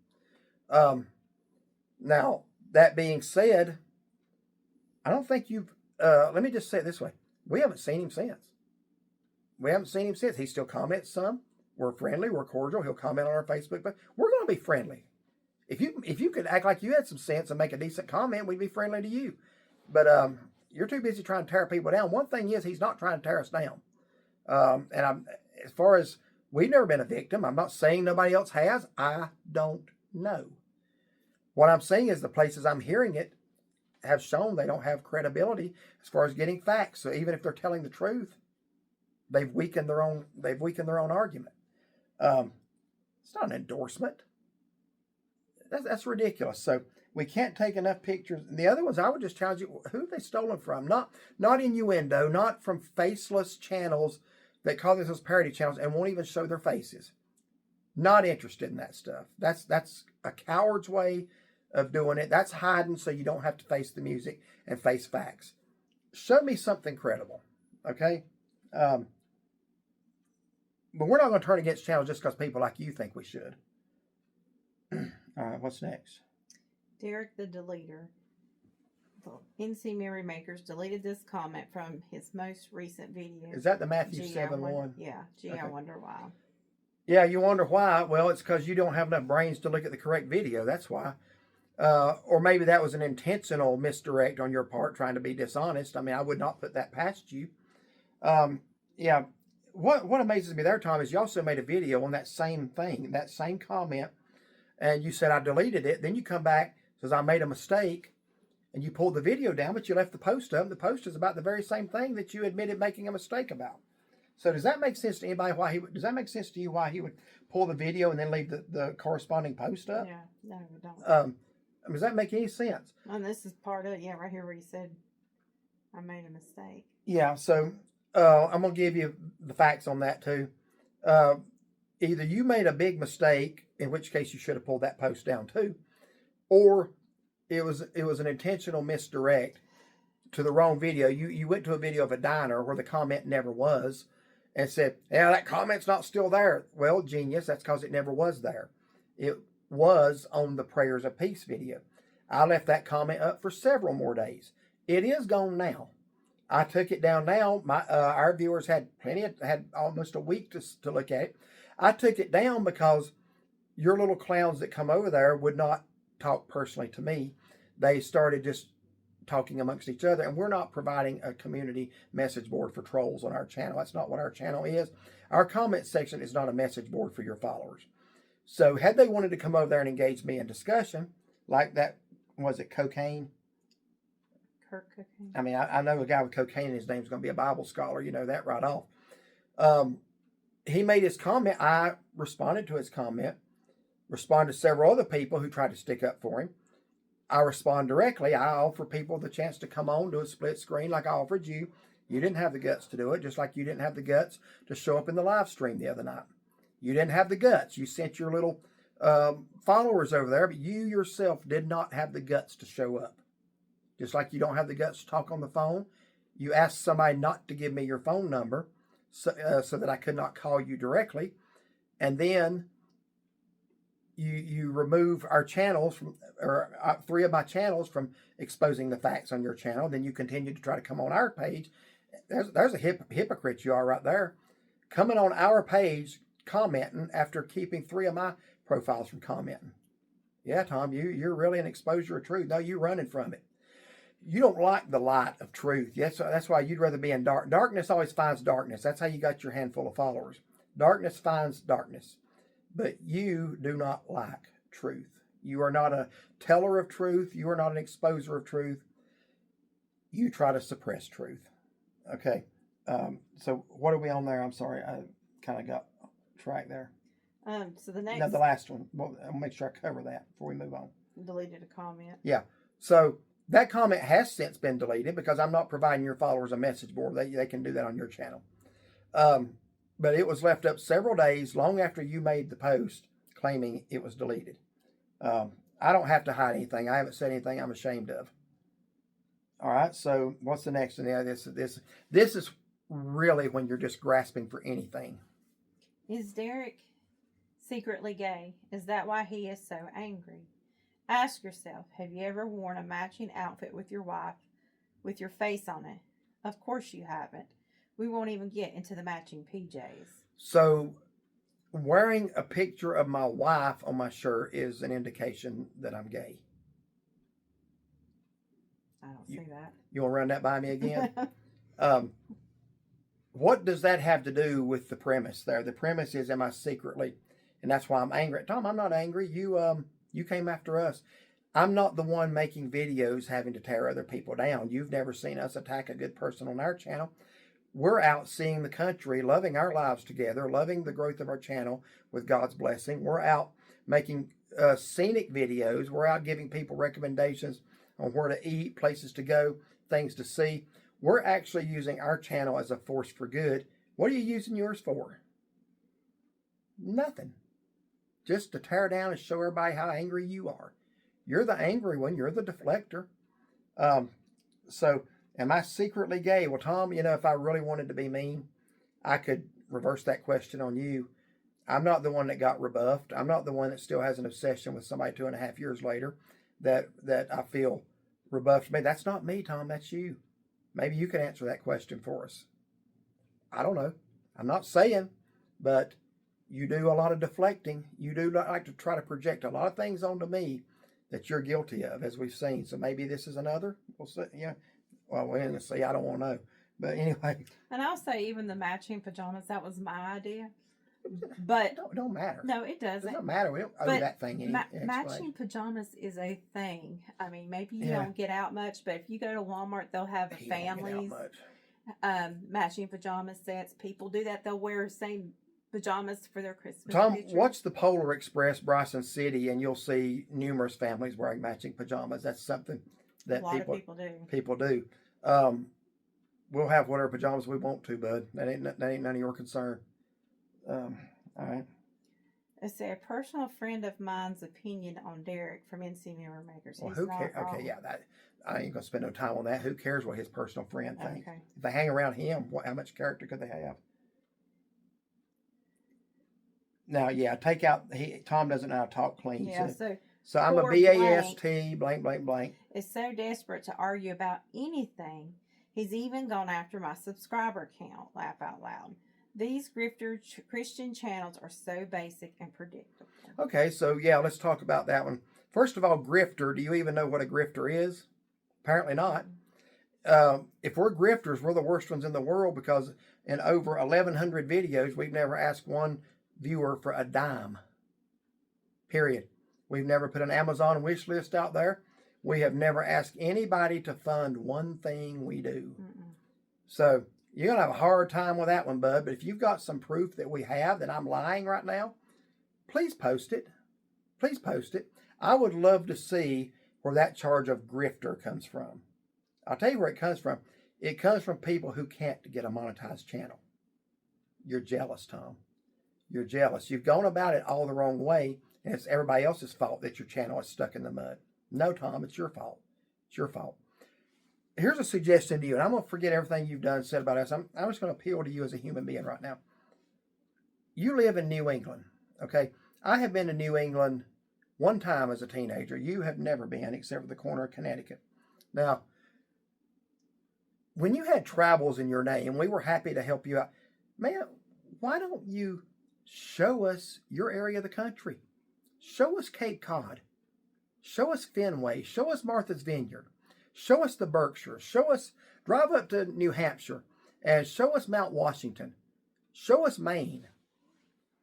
Now, that being said, I don't think you've... let me just say it this way. We haven't seen him since. He still comments some. We're friendly. We're cordial. He'll comment on our Facebook. But we're going to be friendly. If you could act like you had some sense and make a decent comment, we'd be friendly to you. But you're too busy trying to tear people down. One thing is, he's not trying to tear us down. As far as we've never been a victim, I'm not saying nobody else has. I don't know. What I'm saying is the places I'm hearing it have shown they don't have credibility as far as getting facts. So even if they're telling the truth, they've weakened their own argument. It's not an endorsement. That's ridiculous. So we can't take enough pictures. The other ones, I would just challenge you, who have they stolen from? Not innuendo, not from faceless channels that call themselves parody channels and won't even show their faces. Not interested in that stuff. That's a coward's way of doing it. That's hiding so you don't have to face the music and face facts. Show me something credible, okay? But we're not going to turn against channels just because people like you think we should. All right, what's next? Derek the Deleter. The NC Merrymakers deleted this comment from his most recent video. Is that the Matthew 7:1? Yeah. Gee, okay. I wonder why. Yeah, you wonder why. Well, it's because you don't have enough brains to look at the correct video. That's why. Or maybe that was an intentional misdirect on your part, trying to be dishonest. I mean, I would not put that past you. Yeah. What amazes me there, Tom, is you also made a video on that same thing, that same comment, and you said I deleted it. Then you come back, says I made a mistake. and you pulled the video down, but you left the post up. The post is about the very same thing that you admitted making a mistake about. So does that make sense to anybody? Does that make sense to you why he would pull the video and then leave the corresponding post up? Yeah, no, we don't. Does that make any sense? And this is part of it. Yeah, right here where he said, I made a mistake. Yeah, so I'm going to give you the facts on that too. Either you made a big mistake, in which case you should have pulled that post down too, or it was an intentional misdirect to the wrong video. You went to a video of a diner where the comment never was and said, yeah, that comment's not still there. Well, genius, that's because it never was there. It was on the Prayers of Peace video. I left that comment up for several more days. It is gone now. I took it down now. Our viewers had almost a week to look at it. I took it down because your little clowns that come over there would not talk personally to me. They started just talking amongst each other, and we're not providing a community message board for trolls on our channel. That's not what our channel is. Our comment section is not a message board for your followers. So had they wanted to come over there and engage me in discussion, like that, was it cocaine? Kirk Cocaine. I mean, I know a guy with cocaine and his name's going to be a Bible scholar. You know that right off. He made his comment. I responded to his comment, responded to several other people who tried to stick up for him. I respond directly. I offer people the chance to come on, do a split screen like I offered you. You didn't have the guts to do it, just like you didn't have the guts to show up in the live stream the other night. You didn't have the guts. You sent your little followers over there, but you yourself did not have the guts to show up. Just like you don't have the guts to talk on the phone. You asked somebody not to give me your phone number so that I could not call you directly. And then you remove our channels from, or 3 of my channels from exposing the facts on your channel. Then you continue to try to come on our page. There's a hypocrite you are right there. Coming on our page, commenting after keeping 3 of my profiles from commenting. Yeah, Tom, you're really an exposure of truth. No, you're running from it. You don't like the light of truth. Yes, that's why you'd rather be in dark. Darkness always finds darkness. That's how you got your handful of followers. Darkness finds darkness. But you do not like truth. You are not a teller of truth. You are not an exposer of truth. You try to suppress truth. Okay. So what are we on there? I'm sorry. I kind of got track there. So the next. No, the last one. Well, I'll make sure I cover that before we move on. Deleted a comment. Yeah. So that comment has since been deleted because I'm not providing your followers a message board. They can do that on your channel. But it was left up several days long after you made the post claiming it was deleted. I don't have to hide anything. I haven't said anything I'm ashamed of. All right. So what's the next one? Yeah, this is really when you're just grasping for anything. Is Derek secretly gay? Is that why he is so angry? Ask yourself, have you ever worn a matching outfit with your wife with your face on it? Of course you haven't. We won't even get into the matching PJs. So wearing a picture of my wife on my shirt is an indication that I'm gay. I don't see that. You want to run that by me again? What does that have to do with the premise there? The premise is, am I secretly, and that's why I'm angry. Tom, I'm not angry. You came after us. I'm not the one making videos having to tear other people down. You've never seen us attack a good person on our channel. We're out seeing the country, loving our lives together, loving the growth of our channel with God's blessing. We're out making scenic videos. We're out giving people recommendations on where to eat, places to go, things to see. We're actually using our channel as a force for good. What are you using yours for? Nothing. Just to tear down and show everybody how angry you are. You're the angry one. You're the deflector. So am I secretly gay? Well, Tom, if I really wanted to be mean, I could reverse that question on you. I'm not the one that got rebuffed. I'm not the one that still has an obsession with somebody 2.5 years later that I feel rebuffed me. That's not me, Tom. That's you. Maybe you can answer that question for us. I don't know. I'm not saying, but you do a lot of deflecting. You do like to try to project a lot of things onto me that you're guilty of, as we've seen. So maybe this is another. We'll see. Yeah. Well, we're going to see. I don't want to know. But anyway. And I'll say even the matching pajamas, that was my idea. But It don't matter. no, it It doesn't. doesn't matter. We don't owe But that thing any explanation. matching pajamas is a thing. I mean, maybe you Yeah. don't get out much, but if you go to Walmart, they'll have He don't get out families much. matching pajama sets. People do that. They'll wear the same pajamas for their Christmas Tom, pictures. watch the Polar Express, Bryson City, and you'll see numerous families wearing matching pajamas. That's something A that lot of people do. people do. We'll have whatever pajamas we want to, bud. That ain't none of your concern. All right. It's a personal friend of mine's opinion on Derek from NC Mirror Makers. Well, He's who not cares? wrong. Okay, yeah, that I ain't gonna spend no time on that. Who cares what his personal friend thinks? Okay. If they hang around him, how much character could they have? Now, yeah, take out. Tom doesn't know how to talk clean. Yeah, So I'm a poor BAST blank blank blank. is so desperate to argue about anything, he's even gone after my subscriber count. Laugh out loud. These grifter Christian channels are so basic and predictable. Okay, so yeah, let's talk about that one. First of all, grifter. Do you even know what a grifter is? Apparently not. If we're grifters, we're the worst ones in the world because in over 1,100 videos, we've never asked one viewer for a dime. Period. We've never put an Amazon wish list out there. We have never asked anybody to fund one thing we do. Mm-mm. So you're going to have a hard time with that one, bud. But if you've got some proof that we have that I'm lying right now, please post it. Please post it. I would love to see where that charge of grifter comes from. I'll tell you where it comes from. It comes from people who can't get a monetized channel. You're jealous, Tom. You're jealous. You've gone about it all the wrong way, and it's everybody else's fault that your channel is stuck in the mud. No, Tom, it's your fault. It's your fault. Here's a suggestion to you, and I'm going to forget everything you've done and said about us. I'm just going to appeal to you as a human being right now. You live in New England, okay? I have been to New England one time as a teenager. You have never been, except for the corner of Connecticut. Now, when you had travels in your name, we were happy to help you out. Man, why don't you show us your area of the country? Show us Cape Cod. Show us Fenway. Show us Martha's Vineyard. Show us the Berkshires. Drive up to New Hampshire and show us Mount Washington. Show us Maine.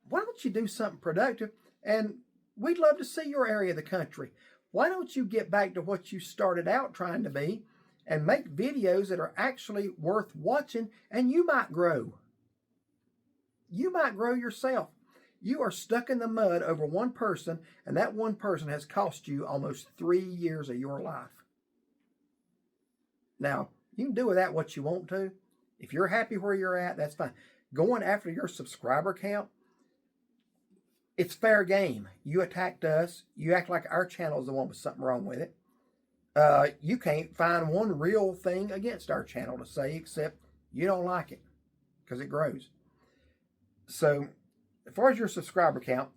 Why don't you do something productive? And we'd love to see your area of the country. Why don't you get back to what you started out trying to be and make videos that are actually worth watching, and you might grow. You might grow yourself. You are stuck in the mud over one person, and that one person has cost you almost 3 years of your life. Now, you can do with that what you want to. If you're happy where you're at, that's fine. Going after your subscriber count, it's fair game. You attacked us. You act like our channel is the one with something wrong with it. You can't find one real thing against our channel to say except you don't like it because it grows. So, as far as your subscriber count,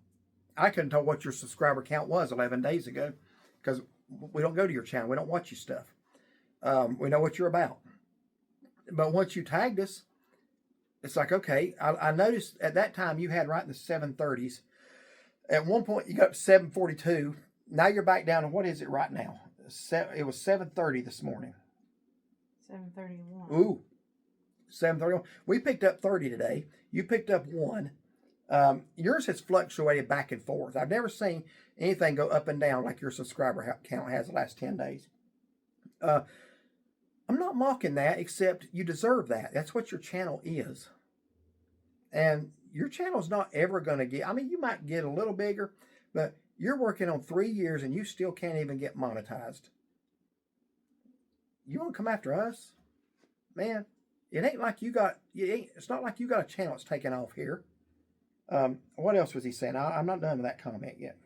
I couldn't tell what your subscriber count was 11 days ago because we don't go to your channel. We don't watch your stuff. We know what you're about. But once you tagged us, it's like, okay, I noticed at that time you had right in the 730s. At one point you got up to 742. Now you're back down to, what is it right now? It was 7:30 this morning. 7:31. Ooh, 7:31. We picked up 30 today. You picked up 1. Yours has fluctuated back and forth. I've never seen anything go up and down like your subscriber count has the last 10 days. I'm not mocking that, except you deserve that. That's what your channel is. And your channel's not ever going to get, I mean, you might get a little bigger, but you're working on 3 years and you still can't even get monetized. You want to come after us? Man, it ain't like it's not like you got a channel that's taking off here. What else was he saying? I'm not done with that comment yet.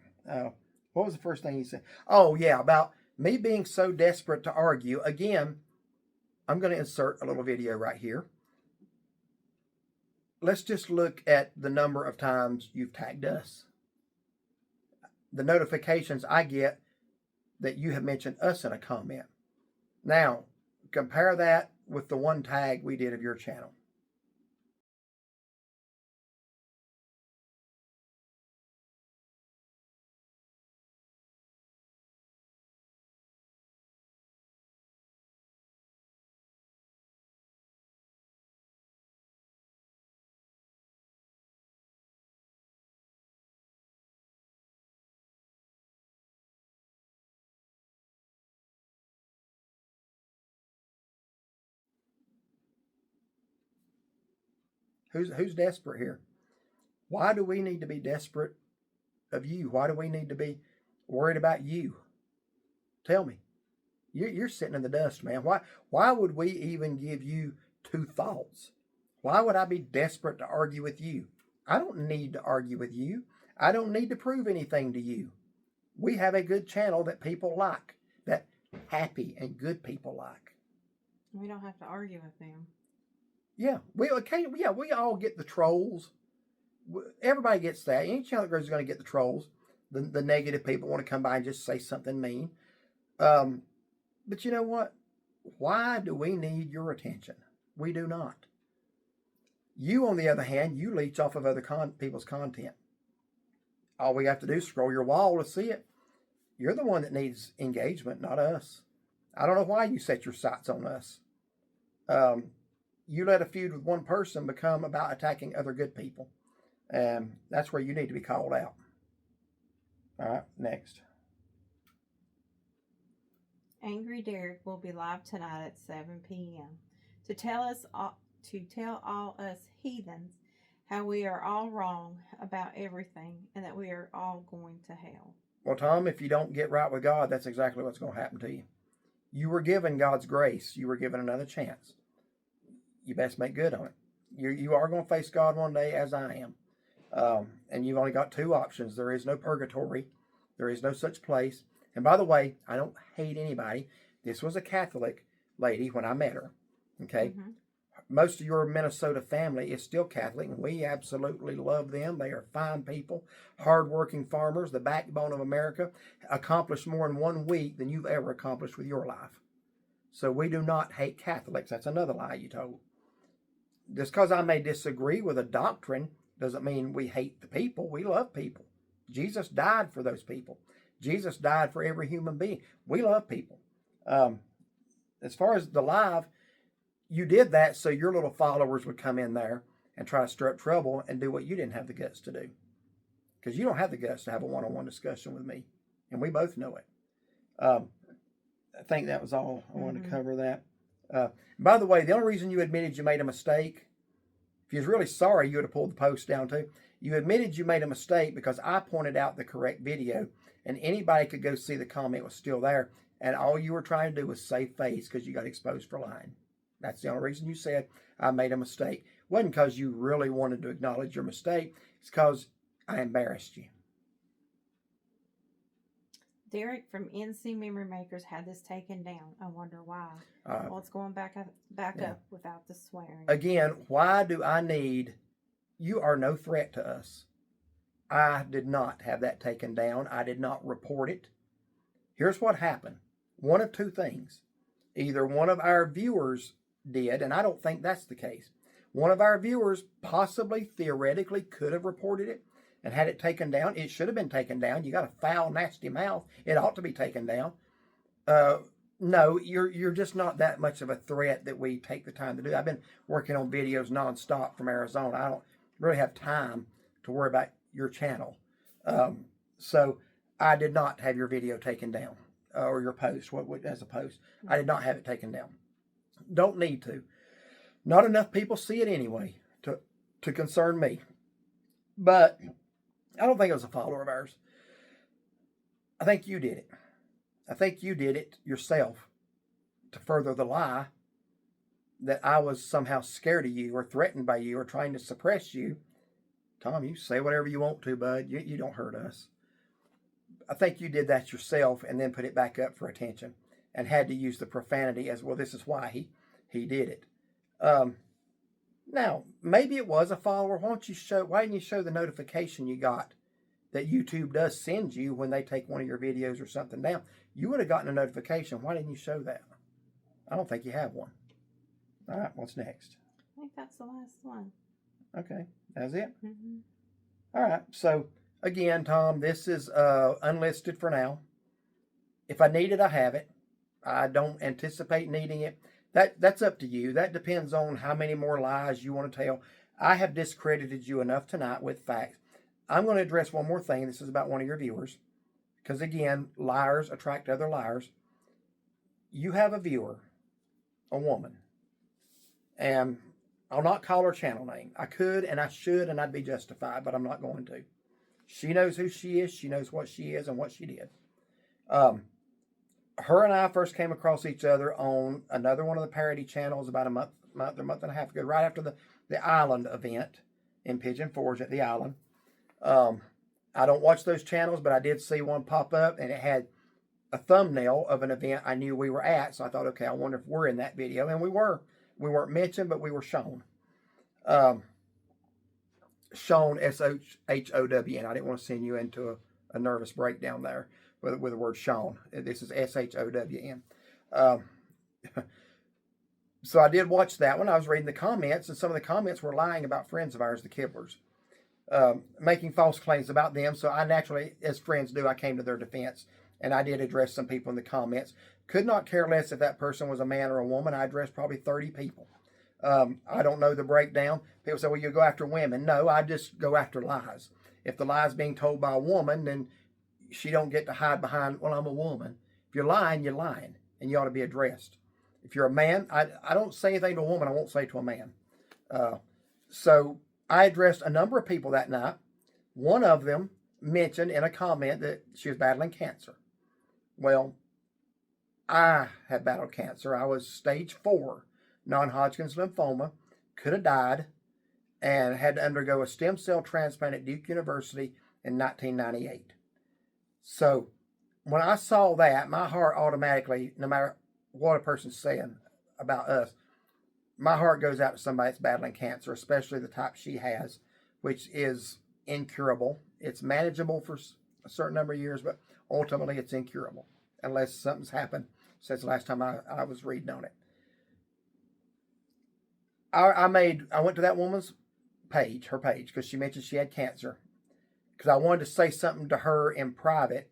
What was the first thing he said? Oh, yeah, about me being so desperate to argue. Again, I'm going to insert a little video right here. Let's just look at the number of times you've tagged us. The notifications I get that you have mentioned us in a comment. Now, compare that with the one tag we did of your channel. Who's desperate here? Why do we need to be desperate of you? Why do we need to be worried about you? Tell me. You're sitting in the dust, man. Why would we even give you two thoughts? Why would I be desperate to argue with you? I don't need to argue with you. I don't need to prove anything to you. We have a good channel that people like, that happy and good people like. We don't have to argue with them. Yeah, we all get the trolls. Everybody gets that. Any channel that grows is going to get the trolls. The negative people want to come by and just say something mean. But you know what? Why do we need your attention? We do not. You, on the other hand, you leech off of other people's content. All we have to do is scroll your wall to see it. You're the one that needs engagement, not us. I don't know why you set your sights on us. You let a feud with one person become about attacking other good people. And that's where you need to be called out. All right, next. Angry Derek will be live tonight at 7 p.m. to tell all us heathens how we are all wrong about everything and that we are all going to hell. Well, Tom, if you don't get right with God, that's exactly what's going to happen to you. You were given God's grace. You were given another chance. You best make good on it. You are going to face God one day, as I am. And you've only got two options. There is no purgatory. There is no such place. And by the way, I don't hate anybody. This was a Catholic lady when I met her. Okay? Mm-hmm. Most of your Minnesota family is still Catholic, and we absolutely love them. They are fine people, hardworking farmers, the backbone of America, accomplished more in 1 week than you've ever accomplished with your life. So we do not hate Catholics. That's another lie you told. Just because I may disagree with a doctrine doesn't mean we hate the people. We love people. Jesus died for those people. Jesus died for every human being. We love people. As far as the live, you did that so your little followers would come in there and try to stir up trouble and do what you didn't have the guts to do. Because you don't have the guts to have a one-on-one discussion with me. And we both know it. I think that was all I wanted to cover that. By the way, the only reason you admitted you made a mistake, if you was really sorry, you would have pulled the post down too. You admitted you made a mistake because I pointed out the correct video, and anybody could go see the comment was still there, and all you were trying to do was save face because you got exposed for lying. That's the only reason you said I made a mistake. It wasn't because you really wanted to acknowledge your mistake. It's because I embarrassed you. Derek from NC Memory Makers had this taken down. I wonder why. Well, it's going back up without the swearing. Again, why do I need... You are no threat to us. I did not have that taken down. I did not report it. Here's what happened. One of two things. Either one of our viewers did, and I don't think that's the case. One of our viewers possibly, theoretically, could have reported it and had it taken down. It should have been taken down. You got a foul, nasty mouth. It ought to be taken down. No, you're just not that much of a threat that we take the time to do. I've been working on videos nonstop from Arizona. I don't really have time to worry about your channel. So I did not have your video taken down, or your post, as a post. I did not have it taken down. Don't need to. Not enough people see it anyway to concern me. But I don't think it was a follower of ours. I think you did it. I think you did it yourself to further the lie that I was somehow scared of you or threatened by you or trying to suppress you. Tom, you say whatever you want to, bud. You don't hurt us. I think you did that yourself and then put it back up for attention and had to use the profanity as, well, this is why he did it. Now, maybe it was a follower. Why didn't you show the notification you got that YouTube does send you when they take one of your videos or something down? You would have gotten a notification. Why didn't you show that? I don't think you have one. All right, what's next? I think that's the last one. Okay, that's it? Mm-hmm. All right, so again, Tom, this is unlisted for now. If I need it, I have it. I don't anticipate needing it. That's up to you. That depends on how many more lies you want to tell. I have discredited you enough tonight with facts. I'm going to address one more thing. This is about one of your viewers. Because again, liars attract other liars. You have a viewer, a woman. And I'll not call her channel name. I could and I should and I'd be justified, but I'm not going to. She knows who she is. She knows what she is and what she did. Her and I first came across each other on another one of the parody channels about a month and a half ago, right after the Island event in Pigeon Forge at the Island. I don't watch those channels, but I did see one pop up, and it had a thumbnail of an event I knew we were at. So I thought, okay, I wonder if we're in that video, and we were. We weren't mentioned, but we were shown. Shown, S-H-O-W-N. I didn't want to send you into a nervous breakdown there with the word shown. This is S-H-O-W-N. So I did watch that one. I was reading the comments, and some of the comments were lying about friends of ours, the Kibblers, making false claims about them. So I naturally, as friends do, I came to their defense, and I did address some people in the comments. Could not care less if that person was a man or a woman. I addressed probably 30 people. I don't know the breakdown. People say, well, you go after women. No, I just go after lies. If the lie is being told by a woman, then she don't get to hide behind, well, I'm a woman. If you're lying, and you ought to be addressed. If you're a man, I don't say anything to a woman I won't say to a man. So I addressed a number of people that night. One of them mentioned in a comment that she was battling cancer. Well, I have battled cancer. I was stage 4 non-Hodgkin's lymphoma, could have died, and had to undergo a stem cell transplant at Duke University in 1998. So when I saw that, my heart automatically, no matter what a person's saying about us, my heart goes out to somebody that's battling cancer, especially the type she has, which is incurable. It's manageable for a certain number of years, but ultimately it's incurable unless something's happened since the last time I was reading on it. I went to that woman's page, her page, because she mentioned she had cancer, because I wanted to say something to her in private.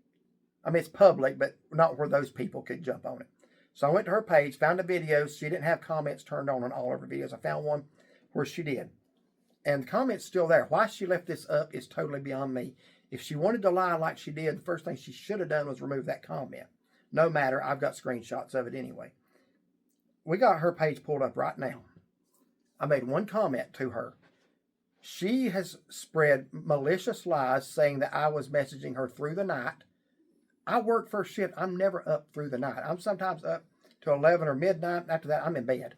I mean, it's public, but not where those people could jump on it. So I went to her page, found a video. She didn't have comments turned on all of her videos. I found one where she did. And the comment's still there. Why she left this up is totally beyond me. If she wanted to lie like she did, the first thing she should have done was remove that comment. No matter, I've got screenshots of it anyway. We got her page pulled up right now. I made one comment to her. She has spread malicious lies saying that I was messaging her through the night. I work first shift. I'm never up through the night. I'm sometimes up to 11 or midnight. After that, I'm in bed.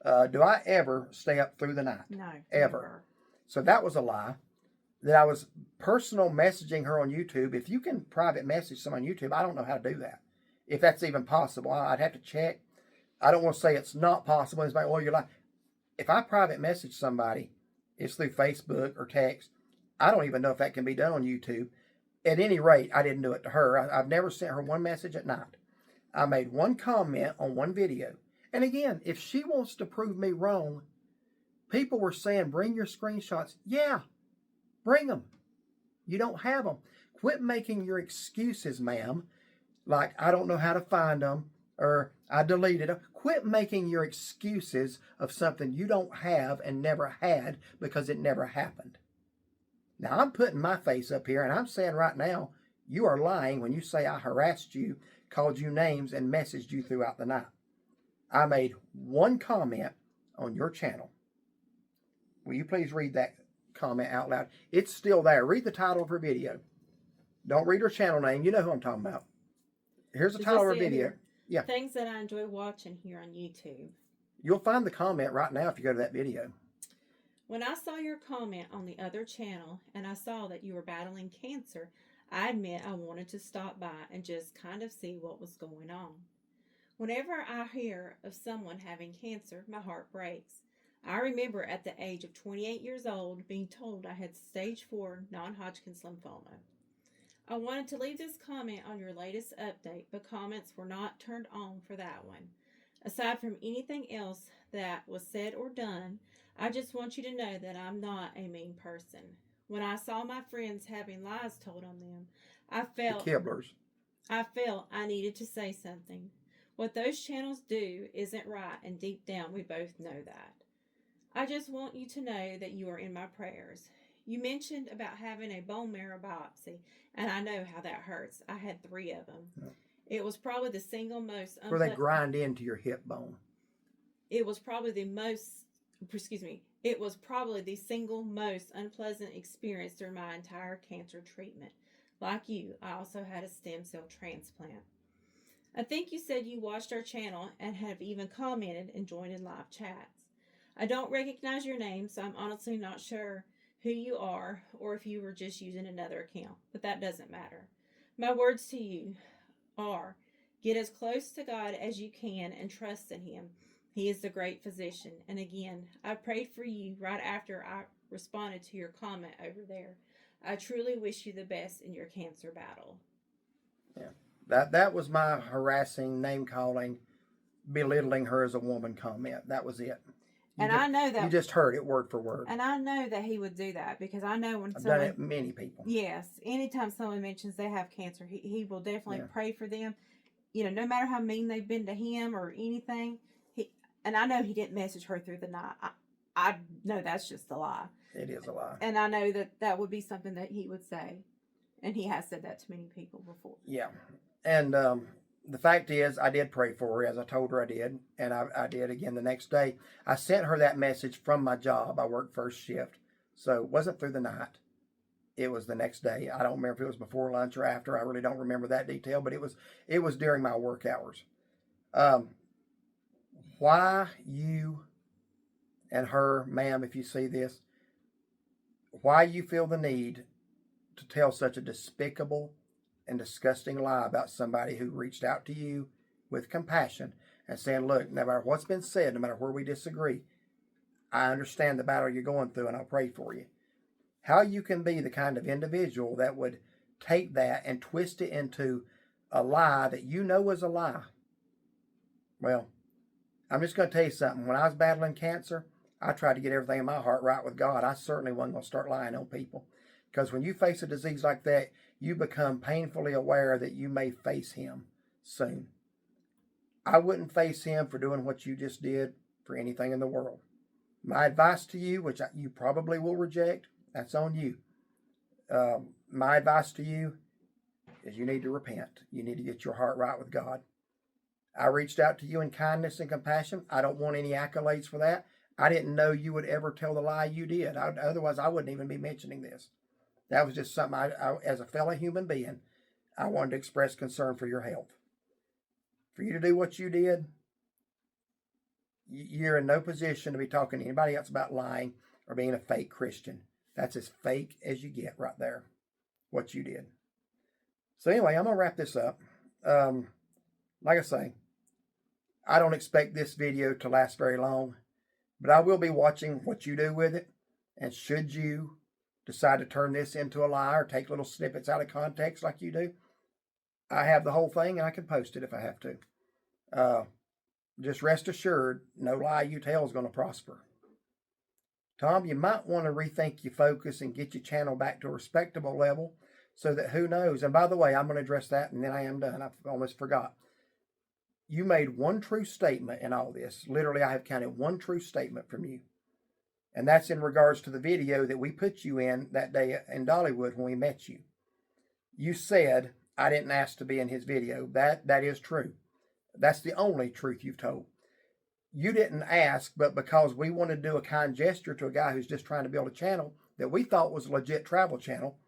Do I ever stay up through the night? No. Ever. Never. So that was a lie. That I was personal messaging her on YouTube. If you can private message someone on YouTube, I don't know how to do that. If that's even possible, I'd have to check. I don't want to say it's not possible. It's like, well, you're lying. If I private message somebody, it's through Facebook or text. I don't even know if that can be done on YouTube. At any rate, I didn't do it to her. I've never sent her one message at night. I made one comment on one video. And again, if she wants to prove me wrong, people were saying, bring your screenshots. Yeah, bring them. You don't have them. Quit making your excuses, ma'am. Like, I don't know how to find them, or I deleted them. Quit making your excuses of something you don't have and never had because it never happened. Now, I'm putting my face up here, and I'm saying right now, you are lying when you say I harassed you, called you names, and messaged you throughout the night. I made one comment on your channel. Will you please read that comment out loud? It's still there. Read the title of her video. Don't read her channel name. You know who I'm talking about. Here's the title of her video. Here? Yeah. Things that I enjoy watching here on YouTube. You'll find the comment right now if you go to that video. When I saw your comment on the other channel and I saw that you were battling cancer, I admit I wanted to stop by and just kind of see what was going on. Whenever I hear of someone having cancer, my heart breaks. I remember at the age of 28 years old being told I had stage 4 non-Hodgkin's lymphoma. I wanted to leave this comment on your latest update, but comments were not turned on for that one. Aside from anything else that was said or done, I just want you to know that I'm not a mean person. When I saw my friends having lies told on them, I felt the Kibblers. I felt I needed to say something. What those channels do isn't right, and deep down we both know that. I just want you to know that you are in my prayers. You mentioned about having a bone marrow biopsy, and I know how that hurts. I had 3 of them. Yeah. It was probably the single most... Where they grind into your hip bone. It was probably the most it was probably the single most unpleasant experience during my entire cancer treatment. Like you, I also had a stem cell transplant. I think you said you watched our channel and have even commented and joined in live chats. I don't recognize your name, so I'm honestly not sure who you are or if you were just using another account, but that doesn't matter. My words to you are get as close to God as you can and trust in Him. He is the great physician. And again, I prayed for you right after I responded to your comment over there. I truly wish you the best in your cancer battle. Yeah. That was my harassing, name calling, belittling her as a woman comment. That was it. I know that you just heard it word for word. And I know that he would do that because I know when I've someone, done it many people. Yes, anytime someone mentions they have cancer, he will definitely pray for them. You know, no matter how mean they've been to him or anything. And I know he didn't message her through the night. I know that's just a lie. It is a lie. And I know that would be something that he would say, and he has said that to many people before. Yeah, and the fact is, I did pray for her, as I told her I did, and I did again the next day. I sent her that message from my job. I worked first shift, so it wasn't through the night. It was the next day. I don't remember if it was before lunch or after. I really don't remember that detail, but it was during my work hours. Why you and her, ma'am, if you see this, why you feel the need to tell such a despicable and disgusting lie about somebody who reached out to you with compassion and saying, look, no matter what's been said, no matter where we disagree, I understand the battle you're going through and I'll pray for you. How you can be the kind of individual that would take that and twist it into a lie that you know is a lie. Well, I'm just going to tell you something. When I was battling cancer, I tried to get everything in my heart right with God. I certainly wasn't going to start lying on people. Because when you face a disease like that, you become painfully aware that you may face Him soon. I wouldn't face Him for doing what you just did for anything in the world. My advice to you, which you probably will reject, that's on you. My advice to you is you need to repent. You need to get your heart right with God. I reached out to you in kindness and compassion. I don't want any accolades for that. I didn't know you would ever tell the lie you did. Otherwise, I wouldn't even be mentioning this. That was just something I, as a fellow human being, I wanted to express concern for your health. For you to do what you did, you're in no position to be talking to anybody else about lying or being a fake Christian. That's as fake as you get right there, what you did. So anyway, I'm going to wrap this up. Like I say, I don't expect this video to last very long, but I will be watching what you do with it. And should you decide to turn this into a lie or take little snippets out of context like you do, I have the whole thing and I can post it if I have to. Just rest assured, no lie you tell is going to prosper. Tom, you might want to rethink your focus and get your channel back to a respectable level so that who knows. And by the way, I'm going to address that and then I am done. I almost forgot. You made one true statement in all this. Literally, I have counted one true statement from you. And that's in regards to the video that we put you in that day in Dollywood when we met you. You said, I didn't ask to be in his video. That is true. That's the only truth you've told. You didn't ask, but because we wanted to do a kind gesture to a guy who's just trying to build a channel that we thought was a legit travel channel,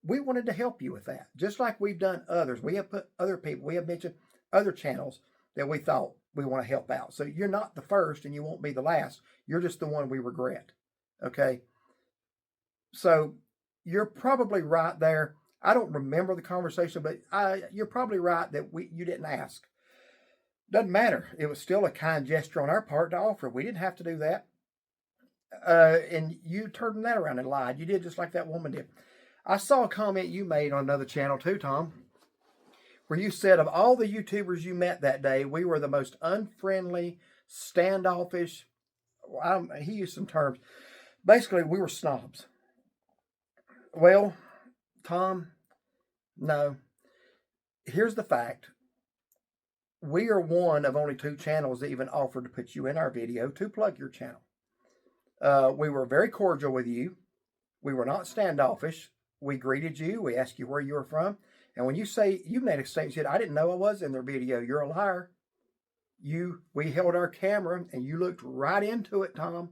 we wanted to help you with that. Just like we've done others. We have put other people, we have mentioned other channels that we thought we want to help out. So you're not the first and you won't be the last. You're just the one we regret. Okay? So you're probably right there. I don't remember the conversation, but you're probably right that you didn't ask. Doesn't matter. It was still a kind gesture on our part to offer. We didn't have to do that. And you turned that around and lied. You did just like that woman did. I saw a comment you made on another channel too, Tom, where you said of all the YouTubers you met that day, we were the most unfriendly, standoffish. He used some terms. Basically, we were snobs. Well, Tom, no. Here's the fact. We are one of only 2 channels that even offered to put you in our video to plug your channel. We were very cordial with you. We were not standoffish. We greeted you. We asked you where you were from. And when you say, you made a statement, you said, I didn't know I was in their video. You're a liar. We held our camera and you looked right into it, Tom.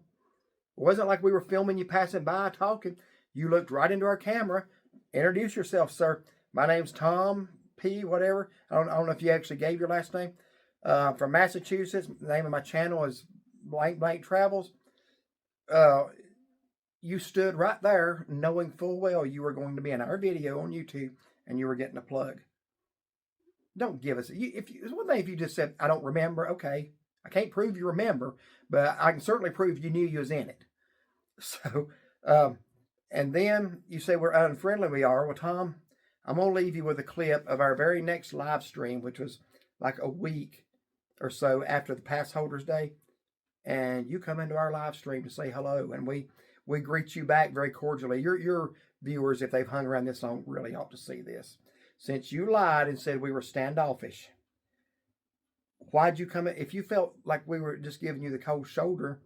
It wasn't like we were filming you passing by talking. You looked right into our camera. Introduce yourself, sir. My name's Tom P. Whatever. I don't know if you actually gave your last name. From Massachusetts. The name of my channel is blank blank travels. You stood right there knowing full well you were going to be in our video on YouTube and you were getting a plug. Don't give us, it's one thing if you just said, I don't remember. Okay. I can't prove you remember, but I can certainly prove you knew you was in it. So, and then you say we're unfriendly. We are. Well, Tom, I'm going to leave you with a clip of our very next live stream, which was like a week or so after the Pass Holders Day. And you come into our live stream to say hello, and we greet you back very cordially. Your viewers, if they've hung around this long, really ought to see this. Since you lied and said we were standoffish, why'd you come in? If you felt like we were just giving you the cold shoulder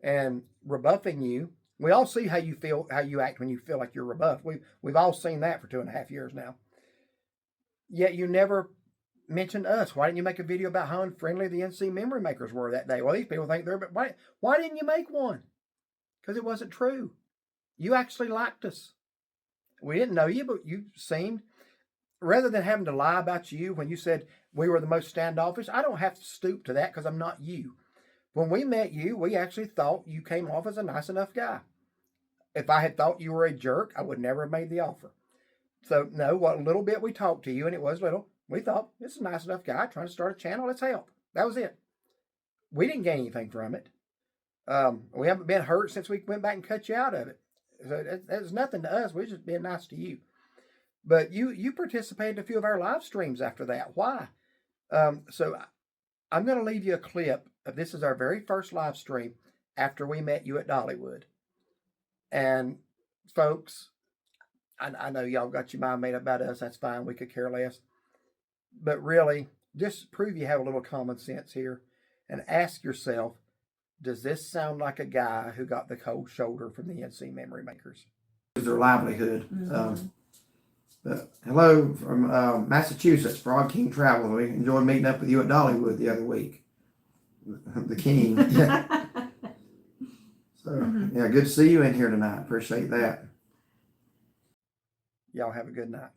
and rebuffing you, we all see how you feel, how you act when you feel like you're rebuffed. We've all seen that for 2.5 years now. Yet you never mentioned us. Why didn't you make a video about how unfriendly the NC memory makers were that day? Well, these people think they're, but why didn't you make one? Because it wasn't true. You actually liked us. We didn't know you, but you seemed, rather than having to lie about you when you said we were the most standoffish, I don't have to stoop to that because I'm not you. When we met you, we actually thought you came off as a nice enough guy. If I had thought you were a jerk, I would never have made the offer. So, no, what little bit we talked to you, and it was little, we thought, this is a nice enough guy trying to start a channel, let's help. That was it. We didn't gain anything from it. We haven't been hurt since we went back and cut you out of it. So that's nothing to us. We're just being nice to you. But you participated in a few of our live streams after that. Why? So I'm going to leave you a clip of this is our very first live stream after we met you at Dollywood. And folks, I know y'all got your mind made up about us. That's fine. We could care less. But really, just prove you have a little common sense here and ask yourself, does this sound like a guy who got the cold shoulder from the NC memory makers? Their livelihood. Mm-hmm. Hello from Massachusetts, Frog King Travel. We enjoyed meeting up with you at Dollywood the other week. The King. Yeah. So, yeah, good to see you in here tonight. Appreciate that. Y'all have a good night.